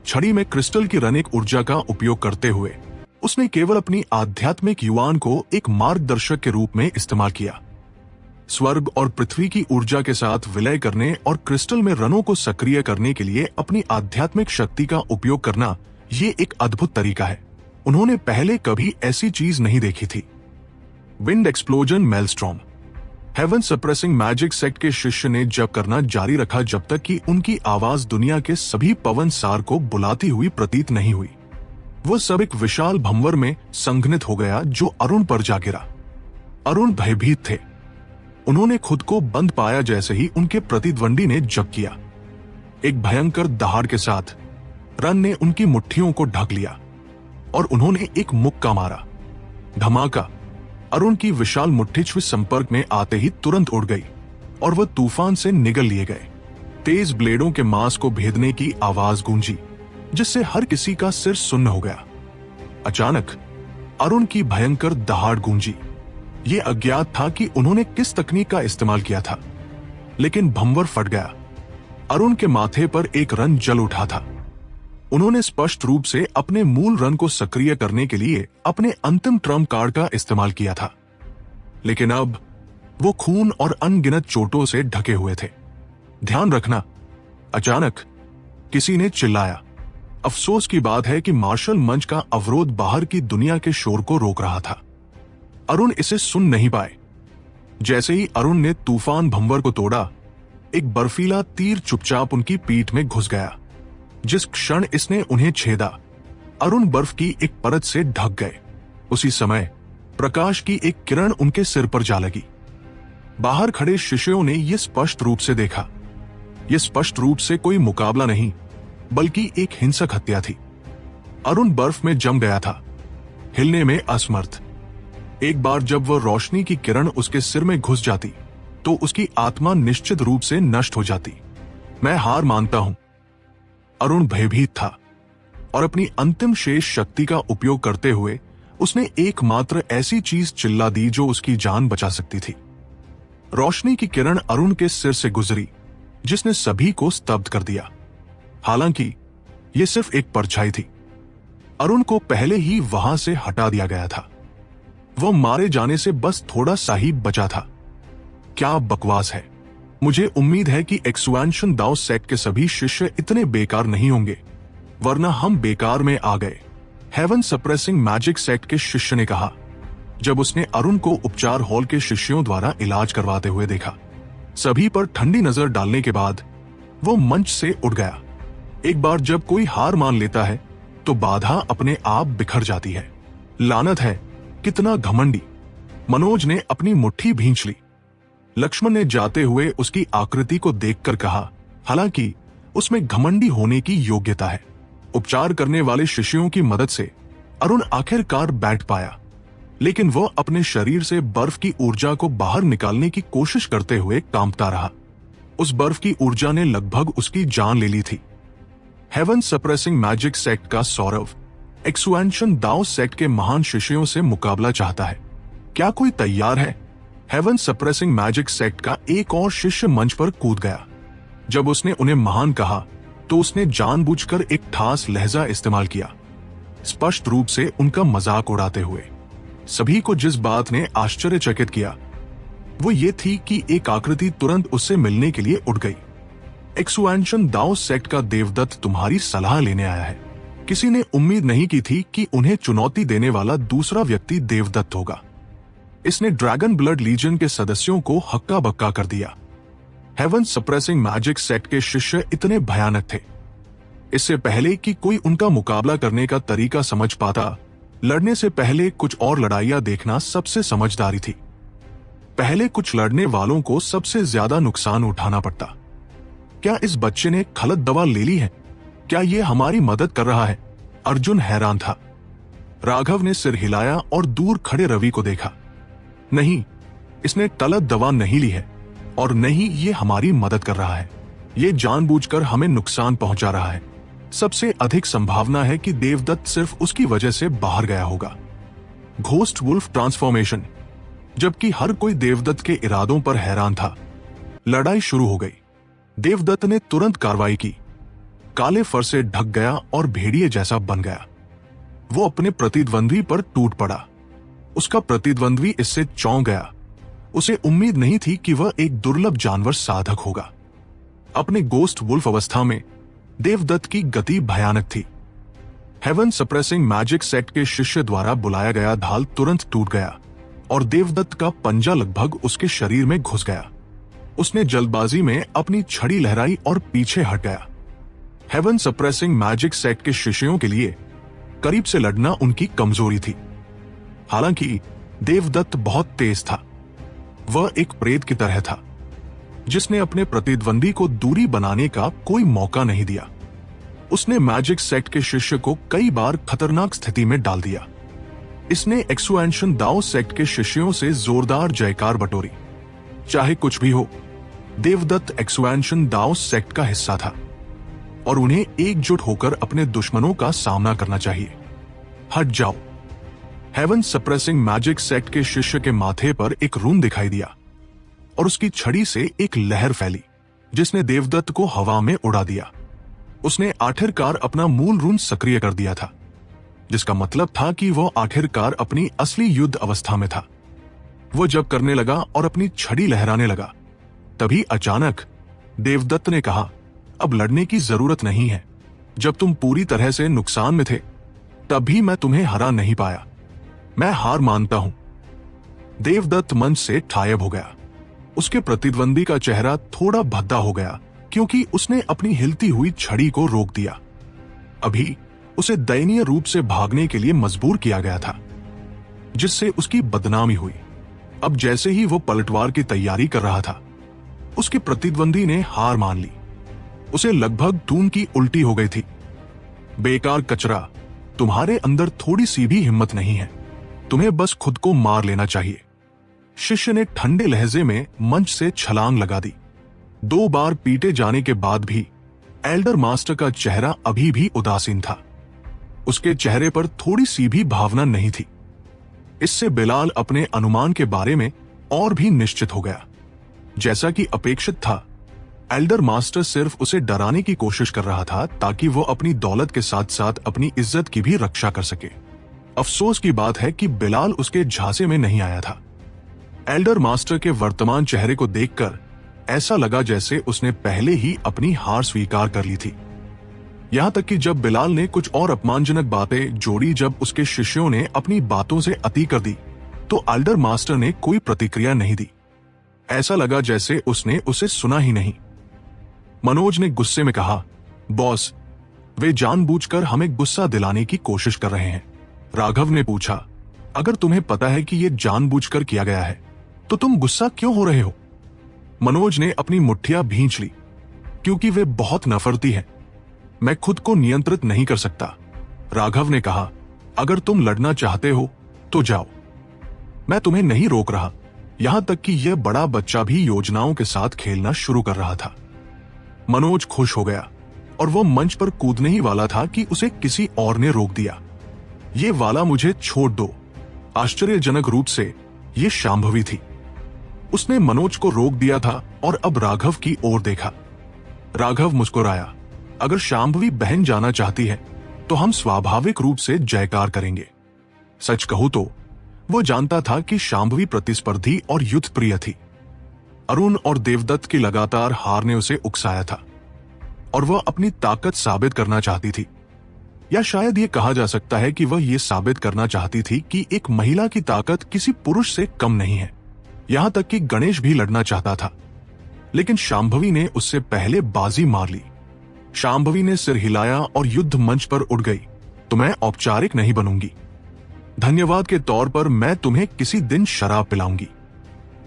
छड़ी में क्रिस्टल की रनिक ऊर्जा का उपयोग करते हुए उसने केवल अपनी आध्यात्मिक युवान को एक मार्गदर्शक के रूप में इस्तेमाल किया। स्वर्ग और पृथ्वी की ऊर्जा के साथ विलय करने और क्रिस्टल में रनों को सक्रिय करने के लिए अपनी आध्यात्मिक शक्ति का उपयोग करना, ये एक अद्भुत तरीका है। उन्होंने पहले कभी ऐसी चीज नहीं देखी थी। Wind explosion maelstrom. Heaven suppressing magic sect के शिष्य ने जप करना जारी रखा जब तक कि उनकी आवाज दुनिया के सभी पवन सार को बुलाती हुई प्रतीत नहीं हुई। वो सब एक विशाल भंवर में संघनित हो गया जो अरुण पर जा गिरा। अरुण भयभीत थे। उन्होंने खुद को बंद पाया जैसे ही उनके प्रतिद्वंदी ने जप किया। एक भयंकर दहाड़ के साथ रन ने उनकी मुट्ठियों को ढक लिया और उन्होंने एक मुक्का मारा। धमाका। अरुण की विशाल मुट्ठी संपर्क में आते ही तुरंत उड़ गई और वह तूफान से निगल लिए गए। तेज ब्लेडों के मांस को भेदने की आवाज गूंजी, जिससे हर किसी का सिर सुन्न हो गया। अचानक अरुण की भयंकर दहाड़ गूंजी। ये अज्ञात था कि उन्होंने किस तकनीक का इस्तेमाल किया था, लेकिन भंवर फट गया। अरुण के माथे पर एक रन जल उठा था। उन्होंने स्पष्ट रूप से अपने मूल रन को सक्रिय करने के लिए अपने अंतिम ट्रम्प कार्ड का इस्तेमाल किया था, लेकिन अब वो खून और अनगिनत चोटों से ढके हुए थे। ध्यान रखना, अचानक किसी ने चिल्लाया। अफसोस की बात है कि मार्शल मंच का अवरोध बाहर की दुनिया के शोर को रोक रहा था। अरुण इसे सुन नहीं पाए। जैसे ही अरुण ने तूफान भंवर को तोड़ा, एक बर्फीला तीर चुपचाप उनकी पीठ में घुस गया। जिस क्षण इसने उन्हें छेदा, अरुण बर्फ की एक परत से ढक गए। उसी समय प्रकाश की एक किरण उनके सिर पर जा लगी। बाहर खड़े शिष्यों ने यह स्पष्ट रूप से देखा। यह स्पष्ट रूप से कोई मुकाबला नहीं, बल्कि एक हिंसक हत्या थी। अरुण बर्फ में जम गया था, हिलने में असमर्थ। एक बार जब वह रोशनी की किरण उसके सिर में घुस जाती, तो उसकी आत्मा निश्चित रूप से नष्ट हो जाती। मैं हार मानता हूं। अरुण भयभीत था और अपनी अंतिम शेष शक्ति का उपयोग करते हुए उसने एकमात्र ऐसी चीज चिल्ला दी जो उसकी जान बचा सकती थी। रोशनी की किरण अरुण के सिर से गुजरी, जिसने सभी को स्तब्ध कर दिया। हालांकि यह सिर्फ एक परछाई थी। अरुण को पहले ही वहां से हटा दिया गया था। वह मारे जाने से बस थोड़ा सा ही बचा था। क्या बकवास है। मुझे उम्मीद है कि एक्सुएंशन दाओ सेक्ट के सभी शिष्य इतने बेकार नहीं होंगे, वरना हम बेकार में आ गए, हेवन सप्रेसिंग मैजिक सेक्ट के शिष्य ने कहा, जब उसने अरुण को उपचार हॉल के शिष्यों द्वारा इलाज करवाते हुए देखा। सभी पर ठंडी नजर डालने के बाद वो मंच से उठ गया। एक बार जब कोई हार मान लेता है तो बाधा अपने आप बिखर जाती है। लानत है, कितना घमंडी। मनोज ने अपनी मुट्ठी भींच ली। लक्ष्मण ने जाते हुए उसकी आकृति को देखकर कहा, हालांकि उसमें घमंडी होने की योग्यता है। उपचार करने वाले शिष्यों की मदद से अरुण आखिरकार बैठ पाया, लेकिन वह अपने शरीर से बर्फ की ऊर्जा को बाहर निकालने की कोशिश करते हुए कांपता रहा। उस बर्फ की ऊर्जा ने लगभग उसकी जान ले ली थी। हेवन सप्रेसिंग मैजिक सेक्ट का सौरव एक्सुएंशन दाओ सेक्ट के महान शिष्यों से मुकाबला चाहता है। क्या कोई तैयार है? हेवन सप्रेसिंग मैजिक सेक्ट का एक और शिष्य मंच पर कूद गया। जब उसने उन्हें महान कहा तो उसने जानबूझकर एक ठास लहजा इस्तेमाल किया, स्पष्ट रूप से उनका मजाक उड़ाते हुए। सभी को जिस बात ने आश्चर्यचकित किया वो ये थी कि एक आकृति तुरंत उससे मिलने के लिए उठ गई। एक्सुएंशन दाओ सेक्ट का देवदत्त तुम्हारी सलाह लेने आया है। किसी ने उम्मीद नहीं की थी कि उन्हें चुनौती देने वाला दूसरा व्यक्ति देवदत्त होगा। इसने ड्रैगन ब्लड लीजन के सदस्यों को हक्का बक्का कर दिया। हेवन सप्रेसिंग मैजिक सेक्ट के शिष्य इतने भयानक थे। इससे पहले कि कोई उनका मुकाबला करने का तरीका समझ पाता, लड़ने से पहले कुछ और लड़ाइयां देखना सबसे समझदारी थी। पहले कुछ लड़ने वालों को सबसे ज्यादा नुकसान उठाना पड़ता। क्या इस बच्चे ने गलत दवा ले ली है? क्या ये हमारी मदद कर रहा है? अर्जुन हैरान था। राघव ने सिर हिलाया और दूर खड़े रवि को देखा। नहीं, इसने गलत दवा नहीं ली है और नहीं ये हमारी मदद कर रहा है। ये जानबूझकर हमें नुकसान पहुंचा रहा है। सबसे अधिक संभावना है कि देवदत्त सिर्फ उसकी वजह से बाहर गया होगा। Ghost wolf transformation. जबकि हर कोई देवदत्त के इरादों पर हैरान था, लड़ाई शुरू हो गई। देवदत्त ने तुरंत कार्रवाई की, काले फर से ढक गया और भेड़िए जैसा बन गया। वो अपने प्रतिद्वंद्वी पर टूट पड़ा। उसका प्रतिद्वंद्वी इससे चौंक गया। उसे उम्मीद नहीं थी कि वह एक दुर्लभ जानवर साधक होगा। अपने गोस्ट वुल्फ अवस्था में देवदत्त की गति भयानक थी। हेवन सप्रेसिंग मैजिक सेक्ट के शिष्य द्वारा बुलाया गया ढाल तुरंत टूट गया और देवदत्त का पंजा लगभग उसके शरीर में घुस गया। उसने जल्दबाजी में अपनी छड़ी लहराई और पीछे हट गया। हेवन सप्रेसिंग मैजिक सेक्ट के शिष्यों के लिए करीब से लड़ना उनकी कमजोरी थी। हालांकि देवदत्त बहुत तेज था। वह एक प्रेत की तरह था। जिसने अपने प्रतिद्वंदी को दूरी बनाने का कोई मौका नहीं दिया। उसने मैजिक सेक्ट के शिष्य को कई बार खतरनाक स्थिति में डाल दिया। इसने एक्सुएंशन दाओ सेक्ट के शिष्यों से जोरदार जयकार बटोरी। चाहे कुछ भी हो, देवदत्त एक्सुएंशन दाओ सेक्ट का हिस्सा था और उन्हें एकजुट होकर अपने दुश्मनों का सामना करना चाहिए। हट जाओ। हेवन सप्रेसिंग मैजिक सेक्ट के शिष्य के माथे पर एक रून दिखाई दिया और उसकी छड़ी से एक लहर फैली जिसने देवदत्त को हवा में उड़ा दिया। उसने आखिरकार अपना मूल रून सक्रिय कर दिया था, जिसका मतलब था कि वह आखिरकार अपनी असली युद्ध अवस्था में था। वह जब करने लगा और अपनी छड़ी लहराने लगा, तभी अचानक देवदत्त ने कहा, अब लड़ने की जरूरत नहीं है। जब तुम पूरी तरह से नुकसान में थे तब भी मैं तुम्हें हरा नहीं पाया। मैं हार मानता हूं। देवदत्त मंच से गायब हो गया। उसके प्रतिद्वंदी का चेहरा थोड़ा भद्दा हो गया क्योंकि उसने अपनी हिलती हुई छड़ी को रोक दिया। अभी उसे दयनीय रूप से भागने के लिए मजबूर किया गया था, जिससे उसकी बदनामी हुई। अब जैसे ही वो पलटवार की तैयारी कर रहा था, उसके प्रतिद्वंदी ने हार मान ली। उसे लगभग खून की उल्टी हो गई थी। बेकार कचरा, तुम्हारे अंदर थोड़ी सी भी हिम्मत नहीं है। तुम्हें बस खुद को मार लेना चाहिए। शिष्य ने ठंडे लहजे में मंच से छलांग लगा दी। 2 बार पीटे जाने के बाद भी एल्डर मास्टर का चेहरा अभी भी उदासीन था। उसके चेहरे पर थोड़ी सी भी भावना नहीं थी। इससे बिलाल अपने अनुमान के बारे में और भी निश्चित हो गया। जैसा कि अपेक्षित था, एल्डर मास्टर सिर्फ उसे डराने की कोशिश कर रहा था ताकि वो अपनी दौलत के साथ साथ अपनी इज्जत की भी रक्षा कर सके। अफसोस की बात है कि बिलाल उसके झांसे में नहीं आया था। एल्डर मास्टर के वर्तमान चेहरे को देखकर ऐसा लगा जैसे उसने पहले ही अपनी हार स्वीकार कर ली थी। यहां तक कि जब बिलाल ने कुछ और अपमानजनक बातें जोड़ी, जब उसके शिष्यों ने अपनी बातों से अति कर दी, तो एल्डर मास्टर ने कोई प्रतिक्रिया नहीं दी। ऐसा लगा जैसे उसने उसे सुना ही नहीं। मनोज ने गुस्से में कहा, बॉस, वे जानबूझकर हमें गुस्सा दिलाने की कोशिश कर रहे हैं। राघव ने पूछा, अगर तुम्हें पता है कि यह जानबूझकर किया गया है तो तुम गुस्सा क्यों हो रहे हो? मनोज ने अपनी मुट्ठियां भींच ली, क्योंकि वे बहुत नफरती हैं। मैं खुद को नियंत्रित नहीं कर सकता। राघव ने कहा, अगर तुम लड़ना चाहते हो तो जाओ, मैं तुम्हें नहीं रोक रहा। यहां तक कि यह बड़ा बच्चा भी योजनाओं के साथ खेलना शुरू कर रहा था। मनोज खुश हो गया और वो मंच पर कूदने ही वाला था कि उसे किसी और ने रोक दिया। ये वाला मुझे छोड़ दो। आश्चर्यजनक रूप से ये शांभवी थी। उसने मनोज को रोक दिया था और अब राघव की ओर देखा। राघव मुस्कुराया, अगर शांभवी बहन जाना चाहती है तो हम स्वाभाविक रूप से जयकार करेंगे। सच कहूं तो वो जानता था कि शांभवी प्रतिस्पर्धी और युद्ध प्रिय थी। अरुण और देवदत्त की लगातार हार ने उसे उकसाया था और वह अपनी ताकत साबित करना चाहती थी, या शायद ये कहा जा सकता है कि वह ये साबित करना चाहती थी कि एक महिला की ताकत किसी पुरुष से कम नहीं है। यहां तक कि गणेश भी लड़ना चाहता था, लेकिन शांभवी ने उससे पहले बाजी मार ली। शांभवी ने सिर हिलाया और युद्ध मंच पर उठ गई। तो मैं औपचारिक नहीं बनूंगी। धन्यवाद के तौर पर मैं तुम्हें किसी दिन शराब पिलाऊंगी।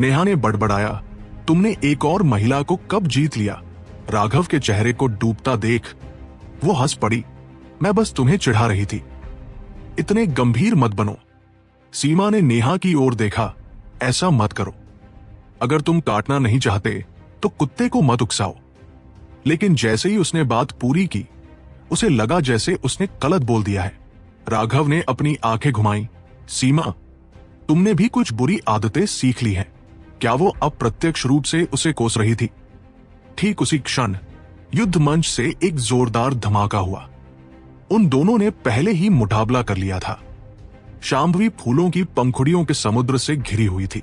नेहा ने बड़बड़ाया, तुमने एक और महिला को कब जीत लिया? राघव के चेहरे को डूबता देख वो हंस पड़ी, मैं बस तुम्हें चिढ़ा रही थी। इतने गंभीर मत बनो। सीमा ने नेहा की ओर देखा, ऐसा मत करो। अगर तुम काटना नहीं चाहते तो कुत्ते को मत उकसाओ। लेकिन जैसे ही उसने बात पूरी की, उसे लगा जैसे उसने गलत बोल दिया है। राघव ने अपनी आंखें घुमाई, सीमा, तुमने भी कुछ बुरी आदतें सीख ली हैं। क्या वो अप्रत्यक्ष रूप से उसे कोस रही थी? ठीक उसी क्षण युद्ध मंच से एक जोरदार धमाका हुआ। उन दोनों ने पहले ही मुकाबला कर लिया था। शांभवी फूलों की पंखुड़ियों के समुद्र से घिरी हुई थी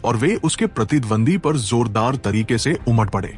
और वे उसके प्रतिद्वंदी पर जोरदार तरीके से उमड़ पड़े।